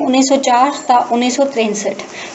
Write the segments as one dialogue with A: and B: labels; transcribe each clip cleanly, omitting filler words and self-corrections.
A: 1904 تا 1963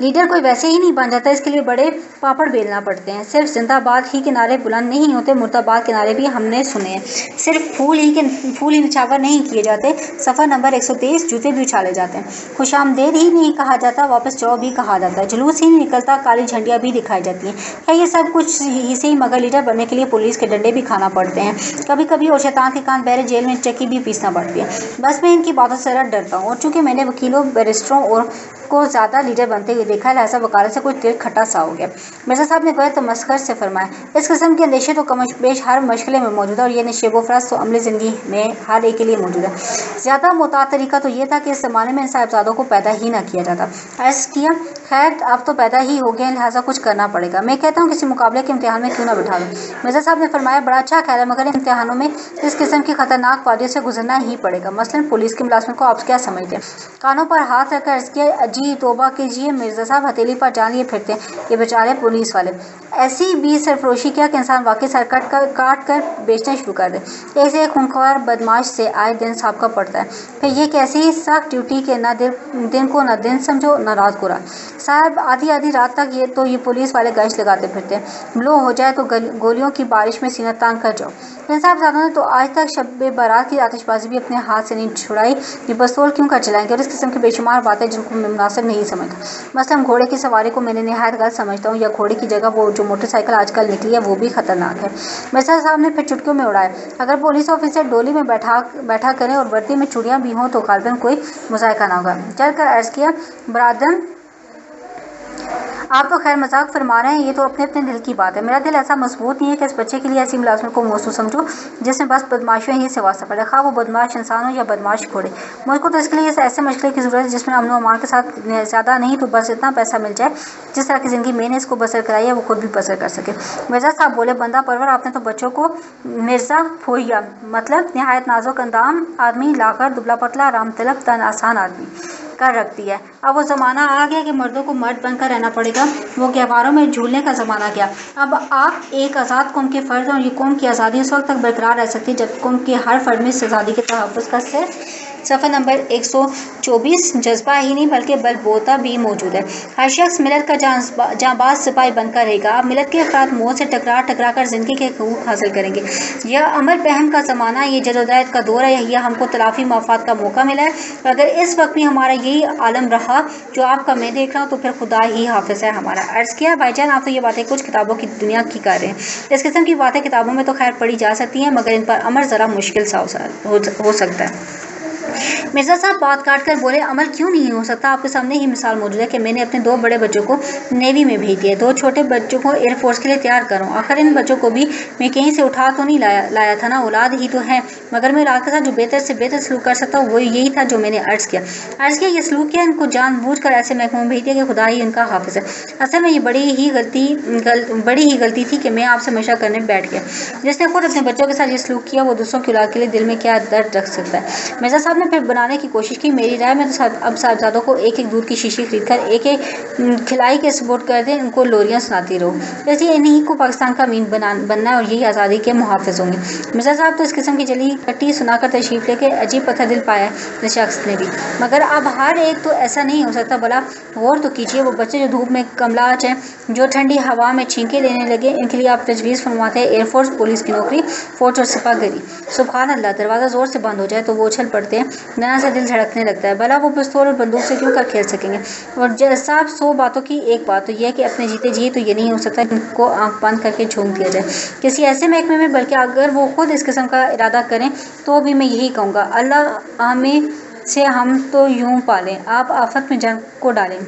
A: لیڈر کوئی ویسے ہی نہیں بن جاتا، اس کے لیے بڑے پاپڑ بیلنا پڑتے ہیں۔ صرف زندہ باد ہی کے نعرے بلند نہیں ہوتے، مردہ باد کے نعرے بھی ہم نے سنے ہیں۔ صرف پھول ہی نچھاور نہیں کیے جاتے، صفحہ نمبر 123 جوتے بھی اچھالے جاتے ہیں۔ خوش آمدید ہی نہیں کہا جاتا، واپس جاؤ بھی کہا جاتا ہے۔ جلوس ہی نہیں نکلتا، کالی جھنڈیاں بھی دکھائی جاتی ہیں۔ کیا یہ سب کچھ ہی سے ہی مگر لیڈر بننے کے لیے پولیس کے ڈنڈے بھی کھانا پڑتے ہیں، کبھی کبھی، اور شیطان کے کان بہرے جیل میں چکی بھی پیسنا پڑتی ہے۔ بس میں ان کی باتوں سے ذرا ڈرتا ہوں، اور چونکہ میں نے وکیلوں، بیرسٹروں اور کو زیادہ لیڈر بنتے ہوئے دیکھا ہے، لہٰذا وکالت سے کچھ دل کھٹا سا ہو گیا۔ مرزا صاحب نے گویا تمسخر سے فرمایا، اس قسم کے اندیشے تو کم بیش ہر مشغلے میں موجود ہے، اور یہ نشیب و فراز تو عملی زندگی میں ہر ایک کے لیے موجود ہے۔ زیادہ معتاد طریقہ تو یہ تھا کہ اس زمانے میں ان صاحبزادوں کو پیدا ہی نہ کیا جاتا۔ عرض کیا، خیر اب تو پیدا ہی ہو گئے، لہٰذا کچھ کرنا پڑے گا۔ میں کہتا ہوں کسی مقابلے کے امتحان میں کیوں نہ بٹھا دوں۔ مرزا صاحب نے فرمایا، بڑا اچھا خیال ہے، مگر امتحانوں میں اس قسم کی خطرناک وادیوں سے گزرنا ہی پڑے گا۔ مثلاً پولیس کی ملازمت کو آپ کیا سمجھتے ہیں؟ کانوں پر ہاتھ رکھ کر عرض کیا، جی توبہ کیجیے مرزا صاحب، ہتھیلی پر جان لیے پھرتے ہیں یہ بیچارے پولیس والے۔ ایسی بھی سرفروشی کیا کہ انسان واقعی سر کاٹ کر بیچنا شروع کر دے۔ ایک سے ایک خونخوار بدماش سے آئے دن سابقہ پڑتا ہے۔ پھر یہ کیسی سخت ڈیوٹی کہ نہ دن کو نہ دن سمجھو، نہ رات کو رات۔ صاحب آدھی رات تک یہ پولیس والے گشت لگاتے پھرتے ہیں۔ بلو ہو جائے تو گولیوں کی بارش میں سینہ تان کر جاؤ۔ ان صاحبزادوں نے تو آج تک شب بارات کی آتش بازی بھی اپنے ہاتھ سے نہیں چھڑائی، یہ پستول کیوں کر چلائیں گے، اور اس قسم کی بے شمار باتیں جن کو میں مناسب نہیں سمجھتا۔ مثلاً گھوڑے کی سواری کو میں نے نہایت غلط سمجھتا ہوں، یا گھوڑے کی جگہ وہ جو موٹر سائیکل آج کل نکلی ہے وہ بھی خطرناک ہے۔ مرزا صاحب نے پھر چٹکیوں میں اڑایا، اگر پولیس آفیسر ڈولی میں بیٹھا کریں اور وردی میں چوڑیاں بھی ہوں تو غالباً کوئی مذائقہ نہ ہوگا۔ چل کر عرض کیا، برادران آپ تو خیر مذاق فرما رہے ہیں، یہ تو اپنے دل کی بات ہے۔ میرا دل ایسا مضبوط نہیں ہے کہ اس بچے کے لیے ایسی ملازمت کو موزوں سمجھوں جس میں بس بدماشیوں ہی سے واسطہ پڑے، خواہ وہ بدماش انسان ہو یا بدماش گھوڑے۔ مجھ کو تو اس کے لیے ایسے مشغلے کی ضرورت ہے جس میں امن و امان کے ساتھ زیادہ نہیں تو بس اتنا پیسہ مل جائے جس طرح کی زندگی میں نے اس کو بسر کرائی ہے وہ خود بھی بسر کر سکے۔ مرزا صاحب بولے، بندہ پرور، آپ نے تو بچوں کو مرزا پھوہیا، مطلب نہایت نازک اندام آدمی لا کر دبلا پتلا رام طلب تن آسان آدمی کر رکھ دیا ہے۔ اب وہ زمانہ آ گیا کہ مردوں کو مرد بن کر رہنا پڑے گا، وہ گہواروں میں جھولنے کا زمانہ گیا۔ اب آپ ایک آزاد قوم کے فرد ہیں، اور یہ قوم کی آزادی اس وقت تک برقرار رہ سکتی ہے جب قوم کے ہر فرد میں اس آزادی کے تحفظ کا صفحہ نمبر 124 جذبہ ہی نہیں بلکہ بل بوتا بھی موجود ہے۔ ہر شخص ملت کا جانباز سپاہی بن کر رہے گا۔ اب ملت کے افراد موت سے ٹکرا کر زندگی کے حقوق حاصل کریں گے۔ یہ عمل پہم کا زمانہ، یہ جدوجہد کا دور ہے، یہ ہم کو تلافی مفاد کا موقع ملا ہے، اور اگر اس وقت بھی ہمارا یہی عالم رہا جو آپ کا میں دیکھ رہا ہوں تو پھر خدا ہی حافظ ہے ہمارا۔ عرض کیا، بھائی جان آپ تو یہ باتیں کچھ کتابوں کی دنیا کی کر رہے ہیں۔ اس قسم کی باتیں کتابوں میں تو خیر پڑھی جا سکتی ہیں، مگر ان پر عمل ذرا مشکل سا ہو سکتا ہے۔ مرزا صاحب بات کاٹ کر بولے، عمل کیوں نہیں ہو سکتا؟ آپ کے سامنے ہی مثال موجود ہے کہ میں نے اپنے 2 بڑے بچوں کو نیوی میں بھیج دیا، 2 چھوٹے بچوں کو ایئر فورس کے لیے تیار کروں۔ آخر ان بچوں کو بھی میں کہیں سے اٹھا تو نہیں لایا تھا نا، اولاد ہی تو ہے، مگر میں اولاد کے ساتھ جو بہتر سے بہتر سلوک کر سکتا ہوں وہ یہی تھا جو میں نے عرض کیا یہ سلوک کیا، ان کو جان بوجھ کر ایسے محکموں میں بھیج دیا کہ خدا ہی ان کا حافظ ہے۔ اصل میں یہ بڑی ہی غلطی تھی کہ میں آپ سے مشورہ کرنے بیٹھ گیا۔ جس نے خود اپنے بچوں کے ساتھ یہ سلوک کیا وہ دوسروں کی اولاد کے لیے دل میں کیا درد رکھ سکتا ہے۔ مرزا صاحب نے پھر بنانے کی کوشش کی، میری رائے میں تو اب صاحبزادوں کو ایک دودھ کی شیشی خرید کر ایک کھلائی کے سپورٹ کر دیں، ان کو لوریاں سناتی رہو، اس لیے انہیں کو پاکستان کا امین بننا ہے اور یہی آزادی کے محافظ ہوں گے۔ مرزا صاحب تو اس قسم کی جلی کٹی سنا کر تشریف لے کے عجیب پتھر دل پایا اس شخص نے بھی، مگر اب ہر ایک تو ایسا نہیں ہو سکتا، بلا غور تو کیجیے، وہ بچے جو دھوپ میں کملاچ ہیں، جو ٹھنڈی ہوا میں چھینکے لینے لگے، ان کے لیے آپ تجویز فرماتے ہیں ایئر فورس، پولیس کی نوکری، فوج اور سپاہ گری۔ سبحان اللہ، دروازہ زور سے بند ہو جائے تو وہ اچھل پڑتے ہیں، نانا سے دل دھڑکنے لگتا ہے، بھلا وہ پستول اور بندوق سے کیوں کر کھیل سکیں گے؟ اور صاحب 100 باتوں کی ایک بات تو یہ ہے کہ اپنے جیتے جی تو یہ نہیں ہو سکتا ان کو آنکھ بند کر کے جھونک دیا جائے کسی ایسے محکمے میں، بلکہ اگر وہ خود اس قسم کا ارادہ کریں تو بھی میں یہی کہوں گا، اللہ ہمیں سے ہم تو یوں پالیں، آپ آفت میں جن کو ڈالیں۔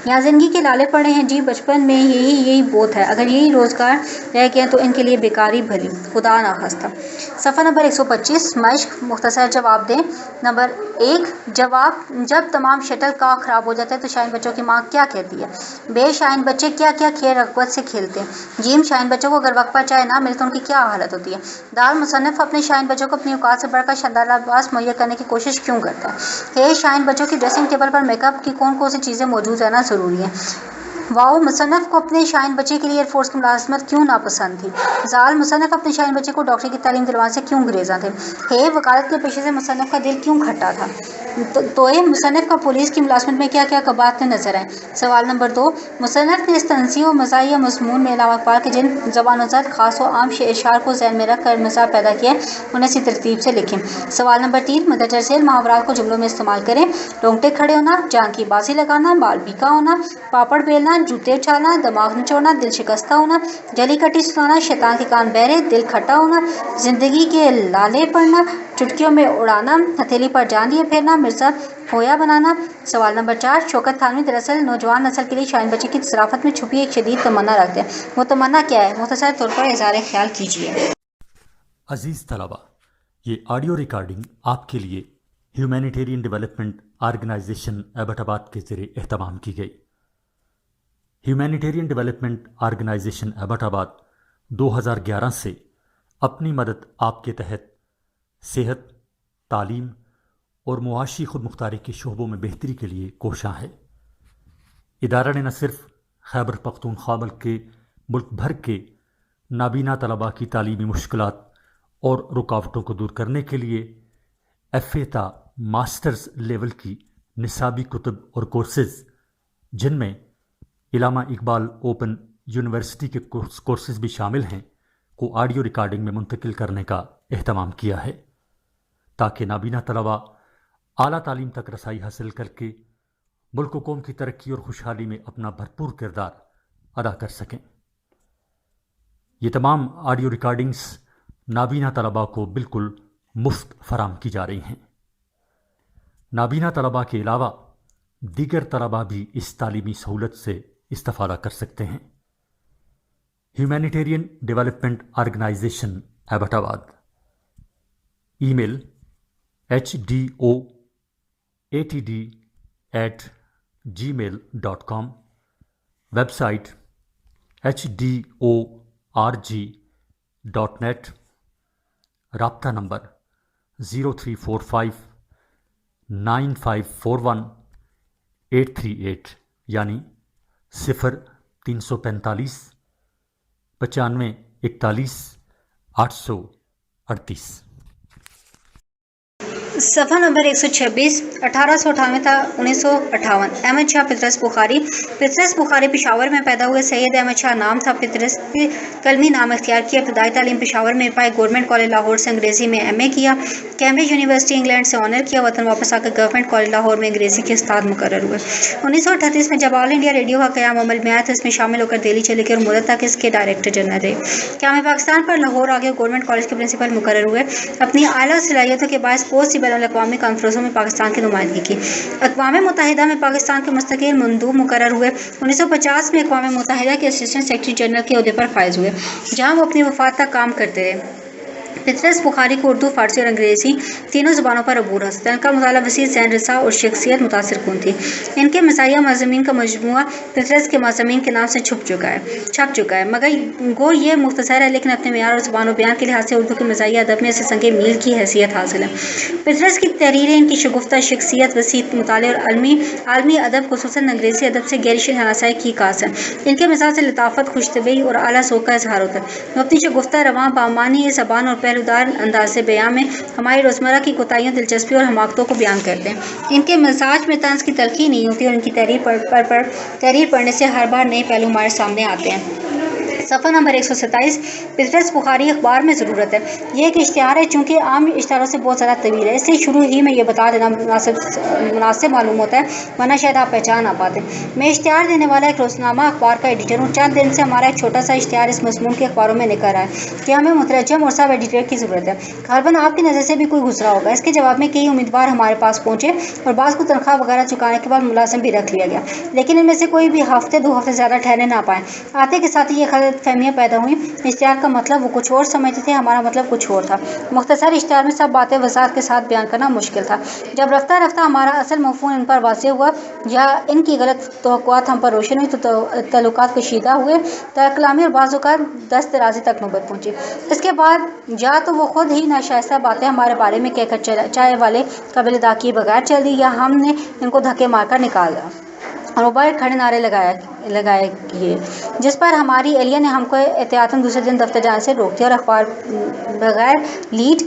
A: یہاں زندگی کے لالے پڑے ہیں جی، بچپن میں یہی بوت ہے، اگر یہی روزگار رہ گیا تو ان کے لیے بیکاری بھلی، خدا نہ خواستہ۔ صفحہ نمبر 125 مشق مختصر جواب دیں۔ نمبر 1 جواب، جب تمام شٹل کاک خراب ہو جاتے ہیں تو شائن بچوں کی ماں کیا کہتی ہے؟ بے شائن بچے کیا کیا کھیل رغبت سے کھیلتے ہیں؟ جیم، شائن بچوں کو اگر وقت پر چائے نہ ملے تو ان کی کیا حالت ہوتی ہے؟ دال، مصنف اپنے شائن بچوں کو اپنی اوقات سے بڑھ کر شاندار لباس مہیا کرنے کی کوشش کیوں کرتا ہے؟ شائن بچوں کی ڈریسنگ ٹیبل پر میک اپ کی کون سی چیزیں موجود رہنا ضروری ہے؟ واؤ مصنف کو اپنے شائن بچے کے لیے ایئر فورس کی ملازمت کیوں ناپسند تھی؟ زال مصنف اپنے شائن بچے کو ڈاکٹری کی تعلیم دلوانے سے کیوں گریزاں تھے؟ ہے وکالت کے پیشے سے مصنف کا دل کیوں کھٹا تھا؟ توئے مصنف کا پولیس کی ملازمت میں کیا کیا کباعت نظر آئیں؟ سوال نمبر 2، مصنف نے اس تنزیہ و مزاحیہ مضمون میں علامہ اقبال کے جن زبان و ذات خاص و عام اشعار کو ذہن میں رکھ کر مزاح پیدا کیا انہیں اسی ترتیب سے لکھیں۔ سوال نمبر 3، مندرجہ ذیل محاورات کو جملوں میں استعمال کریں۔ رونگٹے کھڑے ہونا، جان کی بازی لگانا، بال بیکا ہونا، پاپڑ بیلنا، جوتے اچھالنا، دماغ نچوڑنا، دل شکستہ ہونا، جلی کٹی سنانا، شیطان کے کان بہرے، دل کھٹا ہونا، زندگی کے لالے پڑھنا، چٹکیوں میں اڑانا، ہتھیلی پر جان لیے پھیرنا، مرزا ہویا بنانا۔ سوال نمبر 4، شوکت تھانوی دراصل نوجوان نسل کے لیے شائن بچے کی صرافت میں چھپی ایک شدید تمنا رکھتے ہیں، وہ تمنا کیا ہے؟ مختصر طور پر اظہار خیال کیجیے۔
B: عزیز طلبہ، یہ آڈیو ریکارڈنگ آپ کے لیے ہیومینیٹیرین ڈیولپمنٹ آرگنائزیشن ایبٹ آباد کے ذریعے اہتمام کی گئی۔ ہیومینیٹیرین ڈیولپمنٹ آرگنائزیشن ایبٹ آباد 2011 سے اپنی مدد آپ کے تحت صحت، تعلیم اور معاشی خود مختاری کے شعبوں میں بہتری کے لیے کوشاں ہے۔ ادارہ نے نہ صرف خیبر پختونخوا بلکہ ملک بھر کے نابینا طلباء کی تعلیمی مشکلات اور رکاوٹوں کو دور کرنے کے لیے FA تا ماسٹرز لیول کی نصابی کتب اور کورسز، جن میں علامہ اقبال اوپن یونیورسٹی کے کورسز بھی شامل ہیں، کو آڈیو ریکارڈنگ میں منتقل کرنے کا اہتمام کیا ہے، تاکہ نابینا طلباء اعلیٰ تعلیم تک رسائی حاصل کر کے ملک و قوم کی ترقی اور خوشحالی میں اپنا بھرپور کردار ادا کر سکیں۔ یہ تمام آڈیو ریکارڈنگز نابینا طلباء کو بالکل مفت فراہم کی جا رہی ہیں۔ نابینا طلباء کے علاوہ دیگر طلباء بھی اس تعلیمی سہولت سے استفادہ کر سکتے ہیں۔ ہیومینیٹیرین ڈیولپمنٹ آرگنائزیشن ایبٹ آباد، ای میل HDOATD@gmail.com، ویب سائٹ HDORG.net، رابطہ نمبر 03459541-838 یعنی 0345 95 41 838۔
A: صفحہ نمبر 126، 1898 تا 1958۔ احمد شاہ پطرس بخاری۔ پطرس بخاری پشاور میں پیدا ہوئے۔ سید احمد شاہ نام تھا۔ پطرس کلمی نام اختیار کیا۔ ابتدائی تعلیم پشاور میں پائے۔ گورنمنٹ کالج لاہور سے انگریزی میں MA کیا۔ کیمبرج یونیورسٹی انگلینڈ سے آنر کیا۔ وطن واپس آ کر گورنمنٹ کالج لاہور میں انگریزی کے استاد مقرر ہوئے۔ 1938 میں جب آل انڈیا ریڈیو کا قیام عمل میں آیا تو اس میں شامل ہو کر دہلی چلے گئے اور مدت تک اس کے ڈائریکٹر جنرل رہے۔ قیام پاکستان پر لاہور آ گئے، گورنمنٹ کالج کے پرنسپل مقرر ہوئے۔ اپنی اعلیٰ صلاحیتوں کے باعث بہت سی بین الاقوامی کانفرنسوں میں پاکستان کی نمائندگی کی۔ اقوام متحدہ میں پاکستان کے مستقل مندوب مقرر ہوئے۔ 1950 میں اقوام متحدہ کے اسسٹنٹ سیکرٹری جنرل کے عہدے پر فائز ہوئے، جہاں وہ اپنی وفات تک کام کرتے رہے۔ پطرس بخاری کو اردو، فارسی اور انگریزی تینوں زبانوں پر عبور حاصل تھا۔ ان کا مطالعہ وسیع ذہن رسا اور شخصیت متاثر کن تھی۔ ان کے مزاحیہ مضامین کا مجموعہ پطرس کے مضامین کے نام سے چھپ چکا ہے، مگر گو یہ مختصر ہے لیکن اپنے معیار اور زبان و بیان کے لحاظ سے اردو کے مزاحیہ ادب میں اسے سنگ میل کی حیثیت حاصل ہے۔ پطرس کی تحریریں، ان کی شگفتہ شخصیت، وسیع مطالعہ اور عالمی ادب خصوصاً انگریزی ادب سے گہری شناسائی کی کاس ہے۔ ان کے مزاج سے لطافت، خوش طبعی اور اعلیٰ ذوق کا اظہار ہوتا ہے۔ وہ اپنی شگفتہ رواں، بامعنی زبان اور پہلودار انداز بیان میں ہماری روزمرہ کی کوتاہیوں، دلچسپی اور حماقتوں کو بیان کرتے ہیں۔ ان کے مزاج میں طنز کی تلخی نہیں ہوتی اور ان کی تحریر پڑھنے سے ہر بار نئے پہلو ہمارے سامنے آتے ہیں۔ صفحہ نمبر 127، پطرس بخاری اخبار میں ضرورت ہے۔ یہ ایک اشتہار ہے، چونکہ عام اشتہاروں سے بہت زیادہ طویل ہے، اس لیے شروع ہی میں یہ بتا دینا مناسب معلوم ہوتا ہے، ورنہ شاید آپ پہچان نہ پاتے۔ میں اشتہار دینے والا ایک روزنامہ اخبار کا ایڈیٹر ہوں۔ چند دن سے ہمارا ایک چھوٹا سا اشتہار اس مضمون کے اخباروں میں نکل رہا ہے کہ ہمیں مترجم اور سب ایڈیٹر کی ضرورت ہے۔ غالباً آپ کی نظر سے بھی کوئی گزرا ہوگا۔ اس کے جواب میں کئی امیدوار ہمارے پاس پہنچے اور بعض کو تنخواہ وغیرہ چکانے کے بعد ملازم بھی رکھ لیا گیا، لیکن ان میں سے کوئی بھی ہفتے 2 ہفتے زیادہ ٹھہرنے نہ پائے۔ آتے کے ساتھ یہ غلط فہمیاں پیدا ہوئیں، اشتہار کا مطلب وہ کچھ اور سمجھتے تھے، ہمارا مطلب کچھ اور تھا۔ مختصر اشتہار میں سب باتیں وضاحت کے ساتھ بیان کرنا مشکل تھا۔ جب رفتہ رفتہ ہمارا اصل مفہوم ان پر واضح ہوا یا ان کی غلط توقعات ہم پر روشن ہوئی تو تعلقات کشیدہ ہوئے، ترک کلامی اور بعض اوقات دست درازی تک نوبت پہنچی۔ اس کے بعد یا تو وہ خود ہی ناشائستہ باتیں ہمارے بارے میں کہہ کر چائے والے قابل ادا کیے بغیر چل دی، یا ہم نے ان کو دھکے مار کر نکالا۔ اور موبائل کھڑے نعرے لگائے کیے، جس پر ہماری اہلیہ نے ہم کو احتیاطاً دوسرے دن دفتر جانے سے روک دیا اور اخبار بغیر لیڈ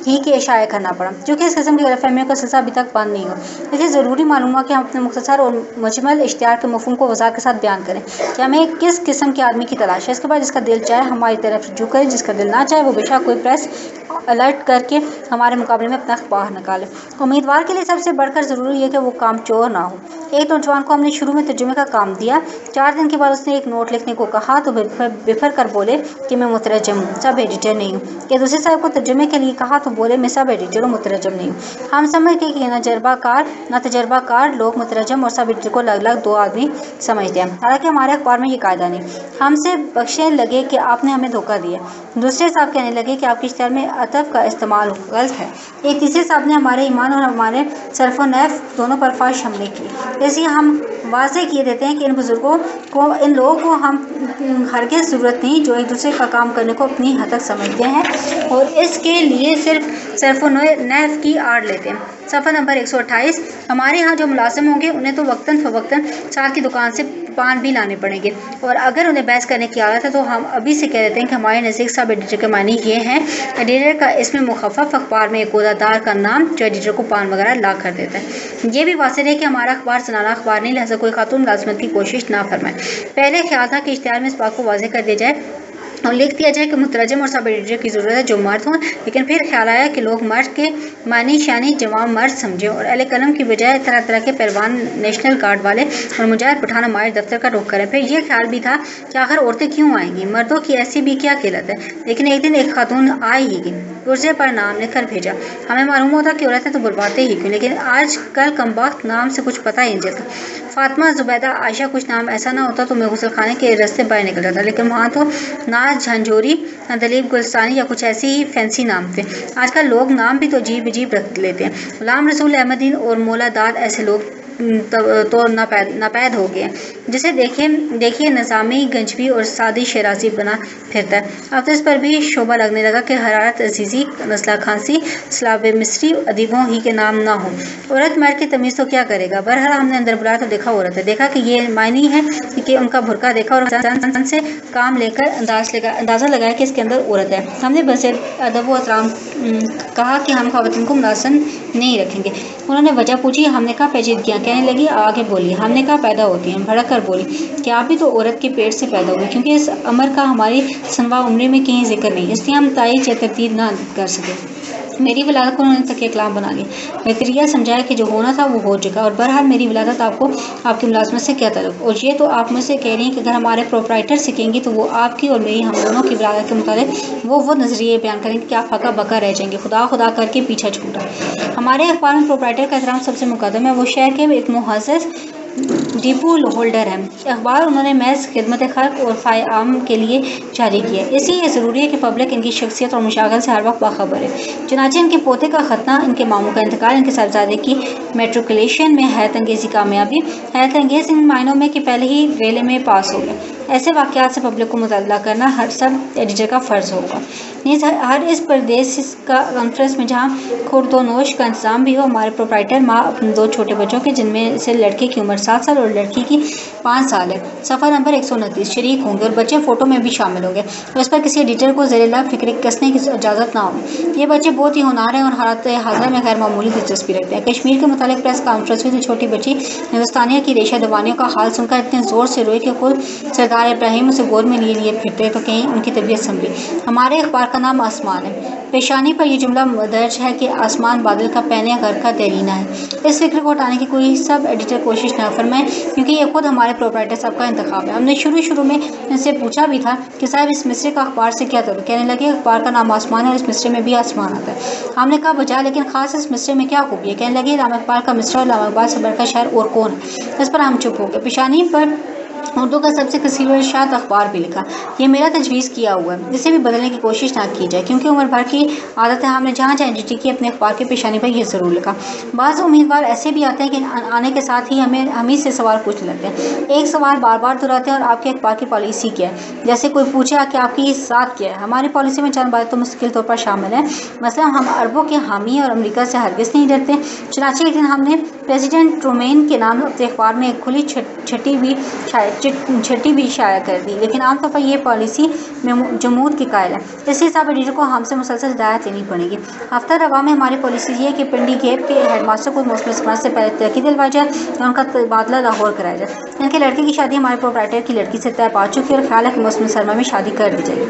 A: ہی کے اشاعہ کرنا پڑا، چونکہ اس قسم کی غلط فہمیوں کا سلسلہ ابھی تک بند نہیں ہوا۔ اس لیے ضروری معلوم ہوا کہ ہم اپنے مختصر اور مجمل اشتہار کے مفہوم کو وضاحت کے ساتھ بیان کریں کہ ہمیں کس قسم کے آدمی کی تلاش ہے۔ اس کے بعد جس کا دل چاہے ہماری طرف رجوع کرے، جس کا دل نہ چاہے وہ بے شک کوئی پریس الرٹ کر کے ہمارے مقابلے میں اپنا اخبار نکالے۔ امیدوار کے لیے سب سے بڑھ کر ضروری ہے کہ وہ کام چور نہ ہو۔ ایک نوجوان کو ہم نے شروع میں ترجمے کا کام دیا، 4 دن کے بعد اس نے ایک نوٹ لکھنے کو کہا تو بفر کر بولے کہ میں مترجم ہوں، سب ایڈیٹر نہیں ہوں۔ کہ دوسرے صاحب کو ترجمے کے لیے کہا تو بولے میں سب ایڈیٹر ہوں، مترجم نہیں ہوں۔ ہم سمجھ گئے کہ نہ تجربہ کار لوگ مترجم اور سب ایڈیٹر کو الگ الگ 2 آدمی سمجھتے ہیں، حالانکہ ہمارے اخبار میں یہ قاعدہ نہیں۔ ہم سے بخشنے لگے کہ آپ نے ہمیں دھوکہ دیا۔ دوسرے صاحب کہنے لگے کہ آپ کے اشتہار میں عطف کا استعمال غلط ہے۔ ایک تیسرے صاحب نے ہمارے ایمان اور ہمارے صرف و نفع دونوں پر فحش حملے کیے۔ اس لیے ہم واضح کیے دیتے ہیں کہ ان لوگوں کو ہم ہرگز ضرورت نہیں جو ایک دوسرے کا کام کرنے کو اپنی حد تک سمجھتے ہیں اور اس کے لیے صرف و نفع کی آڑ لیتے ہیں۔ صفحہ نمبر 128۔ ہمارے ہاں جو ملازم ہوں گے انہیں تو وقتاً فوقتاً ساتھ کی دکان سے پان بھی لانے پڑیں گے، اور اگر انہیں بحث کرنے کی عادت ہے تو ہم ابھی سے کہہ دیتے ہیں کہ ہمارے نزدیک سب ایڈیٹر کے معنی یہ ہیں: ایڈیٹر کا اسم مخفف، اخبار میں ایک عہدہ دار کا نام جو ایڈیٹر کو پان وغیرہ لا کر دیتا ہے۔ یہ بھی واضح ہے کہ ہمارا اخبار زنانہ اخبار نہیں، لہٰذا کوئی خاتون ملازمت کی کوشش نہ فرمائے۔ پہلے خیال تھا کہ اشتہار میں اس بات کو واضح کر دیا جائے اور لکھ دیا جائے کہ مترجم اور سب ایڈیٹر کی ضرورت ہے جو مرد ہوں، لیکن پھر خیال آیا کہ لوگ مرد کے معنی شانی جوان مرد سمجھیں اور اہل قلم کی بجائے طرح طرح کے پہلوان، نیشنل گارڈ والے اور مجاہد پٹھان ہمارے دفتر کا رخ کریں۔ پھر یہ خیال بھی تھا کہ آخر عورتیں کیوں آئیں گی، مردوں کی ایسی بھی کیا قلت ہے، لیکن ایک دن ایک خاتون آئے ہی گی، پرزے پر نام لکھ کر بھیجا۔ ہمیں معلوم ہوتا کہ عورتیں تو برواتے ہی کیوں، لیکن آج کل کمبخت نام سے کچھ پتہ ہی نہیں چلتا۔ فاطمہ، زبیدہ، عائشہ کچھ نام ایسا نہ ہوتا تو میں غسل خانے کے راستے باہر نکل جاتا، لیکن وہاں تو ناز جھنجھوری، دلیپ گلستانی یا کچھ ایسی ہی فینسی نام تھے۔ آج کل لوگ نام بھی تو عجیب عجیب رکھ لیتے ہیں۔ غلام رسول احمدین اور مولا داد ایسے لوگ تو ناپید ہو گئے ہیں، جسے دیکھیے نظامی گنجوی اور سعدی شیرازی بنا پھرتا ہے۔ اب تو اس پر بھی شبہ لگنے لگا کہ حرارت عزیزی، نسلہ کھانسی، سلاب مصری ادیبوں ہی کے نام نہ ہوں۔ عورت مرد کی تمیز تو کیا کرے گا؟ بہرحال ہم نے اندر بلایا تو دیکھا عورت ہے، دیکھا کہ یہ معنی ہے کہ ان کا برقع دیکھا اور حسن سے کام لے کر اندازہ لگایا کہ اس کے اندر عورت ہے۔ ہم نے بس ادب و احترام کہا کہ ہم خواتین کو ملازم نہیں رکھیں گے۔ انہوں نے وجہ پوچھی، ہم نے کہا پیچیدگیاں، کہنے لگی آگے بولی۔ ہم نے کہا پیدا ہوتی ہیں، بھڑک کر بولی کہ آپ بھی تو عورت کے پیٹ سے پیدا ہوئے، کیونکہ اس امر کا ہماری سنوا عمری میں کہیں ذکر نہیں، اس لیے ہم تائید یا تردید نہ کر سکے۔ میری ولادت کو انہوں نے تکیہ کلام بنا لیا۔ بہتریہ سمجھایا کہ جو ہونا تھا وہ ہو چکا، اور بہرحال میری ولادت آپ کو آپ کی ملازمت سے کیا تعلق؟ اور یہ تو آپ مجھ سے کہہ رہی ہیں کہ اگر ہمارے پروپرائٹر سیکھیں گی تو وہ آپ کی اور میری، ہم دونوں کی ولادت کے متعلق وہ نظریے بیان کریں گے کہ آپ ہکا بکا رہ جائیں گے۔ خدا کر کے پیچھا چھوٹا۔ ہمارے اخبار میں پروپرائٹر کا احترام سب سے مقدم ہے، وہ شہر کے ایک معزز ڈپو ہولڈر ہیں۔ اخبار انہوں نے محض خدمت خلق اور فائدہ عام کے لیے جاری کیا ہے، اس لیے یہ ضروری ہے کہ پبلک ان کی شخصیت اور مشاغل سے ہر وقت باخبر ہے۔ چنانچہ ان کے پوتے کا ختنہ، ان کے ماموں کا انتقال، ان کے صاحبزادے کی میٹریکولیشن میں حیرت انگیز کامیابی، حیرت انگیز ان معنوں میں کہ پہلے ہی ریلے میں پاس ہو گئے، ایسے واقعات سے پبلک کو مطلع کرنا ہر سب ایڈیٹر کا فرض ہوگا۔ نیز ہر اس پردیس کا کانفرنس میں جہاں خورد و نوش کا انتظام بھی ہو، ہمارے پروپرائٹر ماں اپنے 2 چھوٹے بچوں کے، جن میں سے لڑکے کی عمر 7 سال اور لڑکی کی 5 سال ہے، صفحہ نمبر 129 شریک ہوں گے، اور بچے فوٹو میں بھی شامل ہوں گے، اور اس پر کسی ایڈیٹر کو زیر لب فکرے کسنے کی اجازت نہ ہوگی۔ یہ بچے بہت ہی ہونہار ہیں اور حالات حاضرہ میں غیر معمولی دلچسپی رکھتے ہیں۔ کشمیر کے متعلق پریس کانفرنس ہوئی تو چھوٹی بچی ہندوستانیہ کی ریشہ دوانیوں کا حال سن کر اتنے زور سے روئی کہ خود سردار ابراہیم اسے گود میں لیے پھرتے تو کہیں ان کی طبیعت سنبھلی۔ ہمارے اخبار کا نام آسمان ہے، پیشانی پر یہ جملہ درج ہے کہ آسمان بادل کا پہنے گھر کا دیرینہ ہے۔ اس فکر کو ہٹانے کی کوئی سب ایڈیٹر کوشش نہ فرمائے، کیونکہ یہ خود ہمارے پروپرائٹر صاحب کا انتخاب ہے۔ ہم نے شروع میں ان سے پوچھا بھی تھا کہ صاحب اس مصرے کا اخبار سے کیا تعلق؟ کہنے لگے اخبار کا نام آسمان ہے اور اس مصرے میں بھی آسمان آتا ہے۔ ہم نے کہا بجا، لیکن خاص اس مصرے میں کیا خوبی ہے؟ کہنے لگے علامہ اقبال کا مصرع اور علامہ اقبال سے بڑھ کر شاعر اور کون ہے؟ اس پر ہم چپ ہو گئے۔ پیشانی پر اردو کا سب سے کثیر و اشاعت اخبار بھی لکھا۔ یہ میرا تجویز کیا ہوا ہے، اسے بھی بدلنے کی کوشش نہ کی جائے، کیونکہ عمر بھر کی عادت ہے ہم نے جہاں جہاں NDT کی اپنے اخبار کی پیشانی پر یہ ضرور لکھا۔ بعض امیدوار ایسے بھی آتے ہیں کہ آنے کے ساتھ ہی ہم ہی سے سوال پوچھنے لگتے ہیں، ایک سوال بار بار دہراتے ہیں، اور آپ کے اخبار کی پالیسی کیا ہے؟ جیسے کوئی پوچھے کہ آپ کی ذات کیا ہے؟ ہماری پالیسی میں چند باتیں تو مستقل طور پر شامل ہیں، مثلا ہم عربوں کے حامی اور امریکہ سے ہرگز نہیں ڈرتے۔ چنانچہ ایک دن ہم نے پریزیڈنٹ ٹرومین کے نام اپنے اخبار میں ایک کھلی چھٹی بھی شائع کر دی، لیکن عام طور پر یہ پالیسی میں جمود کی قائل ہے۔ اسی حساب ایڈیٹر کو ہم سے مسلسل ہدایت لینی پڑے گی۔ ہفتہ رواں میں ہماری پالیسی یہ ہے کہ پنڈی گیپ کے ہیڈ ماسٹر کو موسم سماج سے پہلے ترقی دلوائی جائے اور ان کا تبادلہ لاہور کرایا جائے۔ ان کے لڑکے کی شادی ہمارے پروپرائٹر کی لڑکی سے طے پا چکی ہے اور خیال ہے کہ موسم سرما میں شادی کر دی جائے گی۔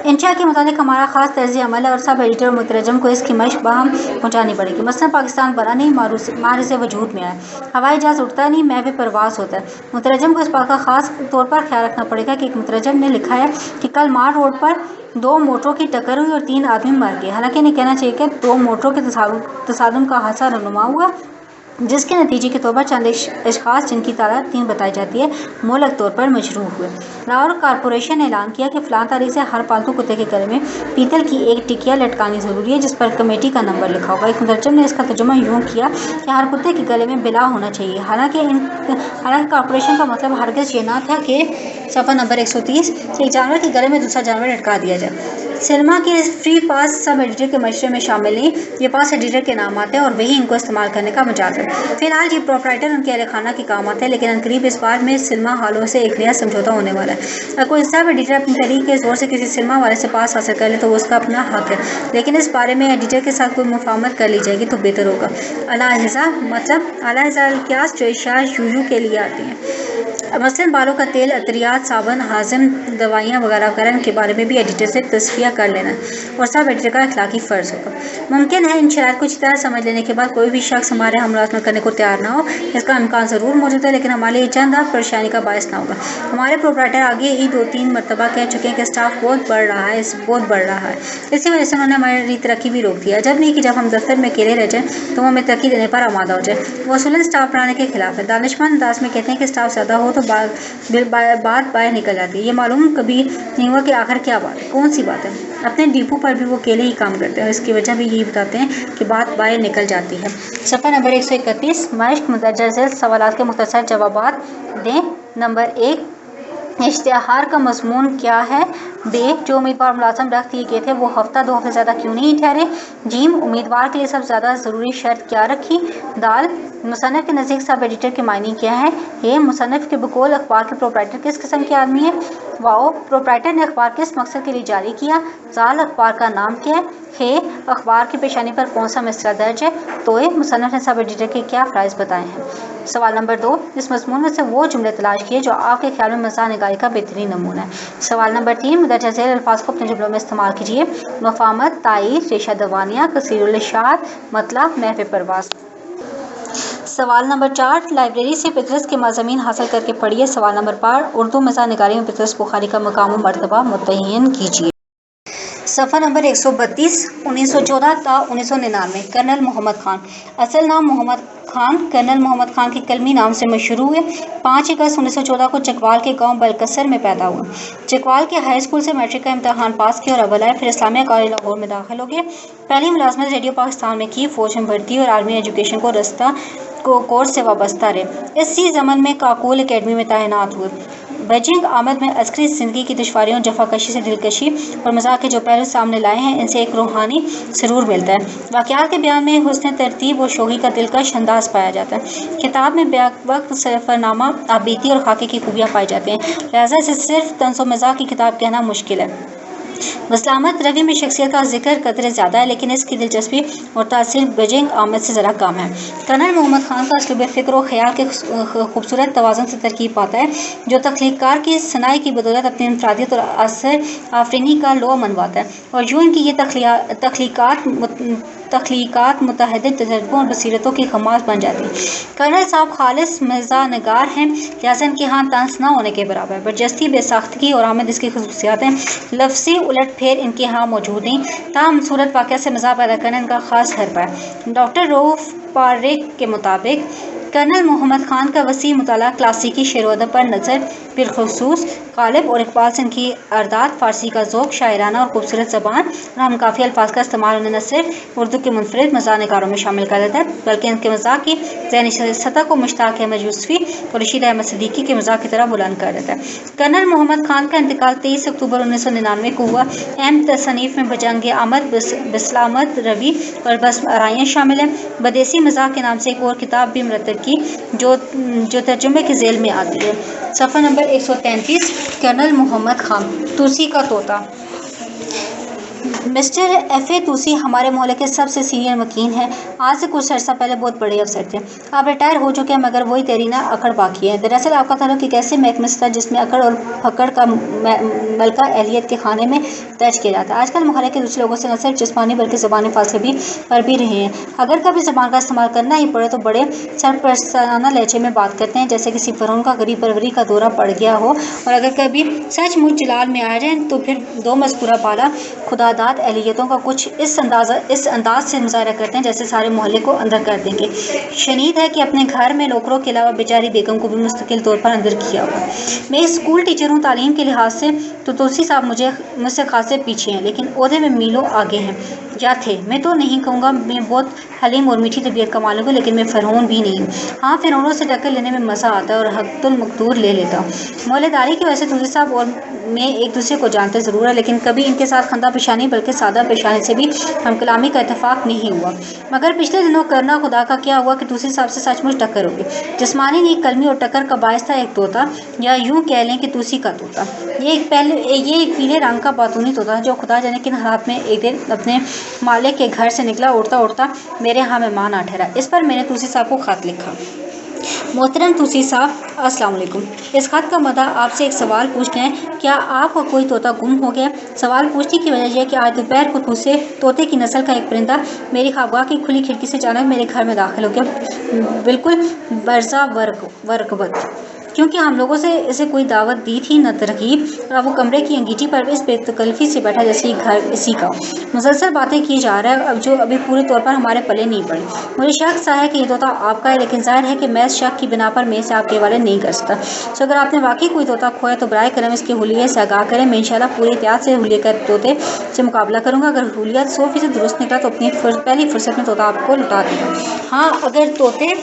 A: انشاء کے مطابق ہمارا خاص طرز عمل ہے اور سب ایڈیٹر اور مترجم کو اس کی مشق باہم پہنچانی پڑے گی۔ مثلا پاکستان بنا نہیں، معرض وجود میں آیا، ہوائی جہاز اڑتا نہیں، محو پرواز ہوتا ہے۔ مترجم کو اس بات کا خاص طور پر خیال رکھنا پڑے گا کہ ایک مترجم نے لکھا ہے کہ کل مار روڈ پر 2 موٹروں کی ٹکر ہوئی اور 3 آدمی مر گئے، حالانکہ انہیں کہنا چاہیے کہ 2 موٹروں کے تصادم کا حادثہ رونما ہوا، جس کے نتیجے کے طور پر چند اشخاص جن کی تعداد 3 بتائی جاتی ہے مہلک طور پر مجروح ہوئے۔ لاہور کارپوریشن نے اعلان کیا کہ فلاں تاریخ سے ہر پالتو کتے کے گلے میں پیتل کی ایک ٹکیا لٹکانی ضروری ہے جس پر کمیٹی کا نمبر لکھا ہوگا۔ ایک مترجم نے اس کا ترجمہ یوں کیا کہ ہر کتے کے گلے میں بلا ہونا چاہیے، حالانکہ کارپوریشن کا مطلب ہرگز یہ نہ تھا کہ صفحہ نمبر 130 ایک جانور کے گلے میں دوسرا جانور لٹکا دیا جائے۔ سلما کے فری پاس سب ایڈیٹر کے مشورے میں شامل نہیں، یہ پاس ایڈیٹر کے نام آتے ہیں اور وہی ان کو استعمال کرنے کا مجاز ہے۔ فی الحال یہ پروپرائٹر ان کے اہل خانہ کے کام آتے ہیں، لیکن عنقریب اس بار میں سلما ہالوں سے ایک نیا سمجھوتہ ہونے والا ہے۔ اگر کوئی سب ایڈیٹر اپنی تحریک کے زور سے کسی سلما والے سے پاس حاصل کر لے تو وہ اس کا اپنا حق ہے، لیکن اس بارے میں ایڈیٹر کے ساتھ کوئی مفاہمت کر لی جائے گی تو بہتر ہوگا۔ علاحظہ مطلب اعلیٰ القیاس جو اشیاء یو کے لیے آتی ہیں، مثلاً بالوں کا تیل، عطریات، صابن، ہاضم دوائیاں وغیرہ وغیرہ، ان کے بارے میں بھی ایڈیٹر سے تصفیہ کر لینا اور سب ایڈیٹر کا اخلاقی فرض ہوگا۔ ممکن ہے ان شرائط کو اچھی طرح سمجھ لینے کے بعد کوئی بھی شخص ہمارے ہم ملازمت کرنے کو تیار نہ ہو، اس کا امکان ضرور موجود ہے، لیکن ہمارے لیے چند پریشانی کا باعث نہ ہوگا۔ ہمارے پروپرائٹر آگے ہی 2-3 مرتبہ کہہ چکے ہیں کہ اسٹاف بہت بڑھ رہا ہے، اسی وجہ سے انہوں نے ہماری ترقی بھی روک دیا۔ جب نہیں کہ جب ہم دفتر میں اکیلے رہ جائیں تو وہ ہمیں ترقی دینے پر آمادہ ہو جائے۔ وہ اصولاً اسٹاف بڑھانے کے خلاف ہے۔ دانشمند انداز میں کہتے ہیں کہ اسٹاف زیادہ ہو تو بات باہر نکل جاتی ہے۔ یہ معلوم کبھی نہیں ہوا کہ آخر کیا بات ہے، کون سی بات ہے۔ اپنے ڈپو پر بھی وہ اکیلے ہی کام کرتے ہیں اور اس کی وجہ بھی یہی بتاتے ہیں کہ بات باہر نکل جاتی ہے۔ صفحہ نمبر 131 مشق مندرجہ ذیل سوالات کے مختصر جوابات دیں۔ نمبر 1، اشتہار کا مضمون کیا ہے؟ ب، جو امیدوار ملازم رکھ دیے گئے تھے وہ ہفتہ 2 ہفتے زیادہ کیوں نہیں ٹھہرے؟ ج، امیدوار کے لیے سب سے زیادہ ضروری شرط کیا رکھی؟ د، مصنف کے نزدیک سب ایڈیٹر کے معنی کیا ہے؟ ا، مصنف کے بقول اخبار کے پروپرائٹر کس قسم کے آدمی ہے؟ واؤ، پروپرائٹر نے اخبار کس مقصد کے لیے جاری کیا؟ زال، اخبار کا نام کیا ہے؟ ہے، اخبار کی پیشانی پر کون سا مصرع درج ہے؟ توئے، مصنف نے سب ایڈیٹر کے کیا فرائض بتائے ہیں؟ سوال نمبر 2، اس مضمون میں سے وہ جملے تلاش کیے جو آپ کے خیال میں مزاح نگاری کا بہترین نمونہ ہے۔ سوال نمبر 3، مندرجہ ذیل الفاظ کو اپنے جملوں میں استعمال کیجیے۔ مفاہمت، تائید، ریشہ دوانیہ، کثیر الاشاعت، مطلب، محو پرواز۔ سوال نمبر 4، لائبریری سے پطرس کے مضامین حاصل کر کے پڑھیے۔ سوال نمبر 5، اردو مزاح نگاری میں پطرس بخاری کا مقام و مرتبہ متعین کیجیے۔ صفحہ نمبر 132 1914 تا 1999 کرنل محمد خان۔ اصل نام محمد خان کرنل محمد خان کے کلمی نام سے مشہور ہوئے۔ 5 اگست 1914 کو چکوال کے گاؤں بلکسر میں پیدا ہوئے۔ چکوال کے ہائی اسکول سے میٹرک کا امتحان پاس کیا اور اول آئے، پھر اسلامیہ کالج لاہور میں داخل ہو گئے۔ پہلی ملازمت ریڈیو پاکستان میں کی، فوج میں بھرتی اور آرمی ایجوکیشن کورس سے وابستہ رہے۔ اسی ضمن میں کاکول اکیڈمی میں تعینات ہوئے۔ بیجنگ آمد میں عسکری زندگی کی دشواریوں، جفاکشی سے دلکشی اور مزاح کے جو پہلو سامنے لائے ہیں، ان سے ایک روحانی سرور ملتا ہے۔ واقعات کے بیان میں حسن ترتیب و شوقی کا دلکش انداز پایا جاتا ہے۔ کتاب میں بیک وقت سفرنامہ، آبیتی اور خاکے کی خوبیاں پائی جاتی ہیں، لہذا اسے صرف طنز و مزاح کی کتاب کہنا مشکل ہے۔ وسلامت روی میں شخصیت کا ذکر قدرے زیادہ ہے، لیکن اس کی دلچسپی اور تاثیر بیجنگ آمد سے ذرا کم ہے۔ کرنل محمد خان کا اسلوب فکر و خیال کے خوبصورت توازن سے ترکیب پاتا ہے، جو تخلیق کار کی صناعی کی بدولت اپنی انفرادیت اور اثر آفرینی کا لوح منواتا ہے، اور یوں ان کی یہ تخلیقات متعدد تجربوں اور بصیرتوں کی خماس بن جاتی ہیں۔ کرنل صاحب خالص مزاح نگار ہیں، لہٰذا ان کے ہاں طنز نہ ہونے کے برابر ہے۔ برجستی، بے ساختگی اور آمد اس کی خصوصیات ہیں۔ لفظی الٹ پھیر ان کے ہاں موجود نہیں، تاہم صورت واقعہ سے مزاح پیدا کرنا ان کا خاص حربہ ہے۔ ڈاکٹر رؤف پاریک کے مطابق کرنل محمد خان کا وسیع مطالعہ کلاسیکی شعر و ادب پر نظر، بالخصوص غالب اور اقبال سے ان کی ارداد، فارسی کا ذوق، شاعرانہ اور خوبصورت زبان اور ہم کافی الفاظ کا استعمال انہیں نہ صرف اردو کے منفرد مزاح نگاروں میں شامل کر دیتا ہے بلکہ ان کے مزاح کی ذہنی سطح کو مشتاق احمد یوسفی اور رشید احمد صدیقی کے مزاح کی طرح بلند کر دیتا ہے۔ کرنل محمد خان کا انتقال 23 اکتوبر 1999 کو ہوا۔ اہم تصانیف میں بجنگ آمد، بسلامت روی اور بزم آرائیاں شامل ہیں۔ بدیسی مزاح کے نام سے ایک اور کتاب بھی مرتب کی جو ترجمے کے ذیل میں آتی ہے۔ صفحہ نمبر 133۔ کرنل محمد خان، توسی کا طوطا۔ مسٹر ایف اے توسی ہمارے محلے کے سب سے سینئر وکیل ہیں۔ آج سے کچھ عرصہ پہلے بہت بڑے افسر تھے۔ آپ ریٹائر ہو چکے ہیں مگر وہی تیرینہ اکڑ باقی ہے۔ دراصل آپ کا تعلق ایک ایسے محکمے سے تھا جس میں اکڑ اور پھکڑ کا ملکہ اہلیت کے خانے میں درج کیا جاتا ہے۔ آج کل محلے کے دوسرے لوگوں سے نہ صرف جسمانی بلکہ زبانی فاصلے بھی بڑھ بھی رہے ہیں۔ اگر کبھی زبان کا استعمال کرنا ہی پڑے تو بڑے سرپرستانہ لہجے میں بات کرتے ہیں جیسے کسی فرعون کا غریب پروری کا دورہ پڑ گیا ہو، اور اگر کبھی سچ مچ جلال میں آ جائیں تو پھر دو مذکورہ بالا خداداد اہلیتوں کا کچھ اس انداز سے مظاہرہ کرتے ہیں جیسے سارے محلے کو اندر کر دیں گے۔ شنید ہے کہ اپنے گھر میں نوکروں کے علاوہ بیچاری بیگم کو بھی مستقل طور پر اندر کیا ہوا۔ میں اسکول ٹیچر ہوں، تعلیم کے لحاظ سے تو توسی صاحب مجھ سے خاصے پیچھے ہیں لیکن عہدے میں میلوں آگے ہیں یا تھے۔ میں تو نہیں کہوں گا میں بہت حلیم اور میٹھی طبیعت کا مالک ہوں لیکن میں فرعون بھی نہیں ہوں۔ ہاں، فرعونوں سے ٹکر لینے میں مزہ آتا ہے اور حق المقدور لے لیتا ہوں۔ محلے داری کی وجہ سے توسی صاحب اور میں ایک دوسرے کو جانتے ضرور ہے لیکن کبھی ان کے ساتھ خندہ پیشانی بلکہ سادہ پیشانی سے بھی ہم کلامی کا اتفاق نہیں ہوا۔ مگر پچھلے دنوں کرنا خدا کا کیا ہوا کہ توسی صاحب سے سچ مچ ٹکر ہوگی۔ جسمانی نہیں، قلمی اور ٹکر کا باعث تھا ایک طوطا، یا یوں کہہ لیں کہ توسی کا طوطا۔ یہ ایک پیلے رنگ کا باتونی طوطا جو خدا جانے کن حالات میں ایک دن اپنے مالک کے گھر سے نکلا، اڑتا اڑتا میرے ہاں مہمان آ ٹھہرا۔ اس پر میں نے توسی صاحب کو خط لکھا: محترم توسی صاحب، السلام علیکم۔ اس خط کا مدعا آپ سے ایک سوال پوچھنا ہے، کیا آپ کا کوئی طوطا گم ہو گیا؟ سوال پوچھنے کی وجہ یہ ہے کہ آج دوپہر کو طوطے کی نسل کا ایک پرندہ میری خوابگاہ کی کھلی کھڑکی سے اچانک میرے گھر میں داخل ہو گیا، بالکل برزا ورقبت، کیونکہ ہم لوگوں سے اسے کوئی دعوت دی تھی نہ ترغیب، اور اب وہ کمرے کی انگیٹھی پر اس بے تکلفی سے بیٹھا جیسے یہ گھر اسی کا۔ مسلسل باتیں کی جا رہا ہے اب جو ابھی پورے طور پر ہمارے پلے نہیں پڑی۔ مجھے شک سا ہے کہ یہ طوطا آپ کا ہے لیکن ظاہر ہے کہ میں اس شک کی بنا پر میں اسے آپ کے حوالے نہیں کر سکتا۔ سو اگر آپ نے واقعی کوئی طوطا کھویا تو برائے کرم اس کے حلیے سے آگاہ کریں۔ میں انشاءاللہ پوری احتیاط سے حلیے کا طوطے سے مقابلہ کروں گا۔ اگر حلیہ 100% درست نکلا تو اپنی پہلی فرصت میں طوطا آپ کو لوٹا دے گا۔ ہاں، اگر طوطے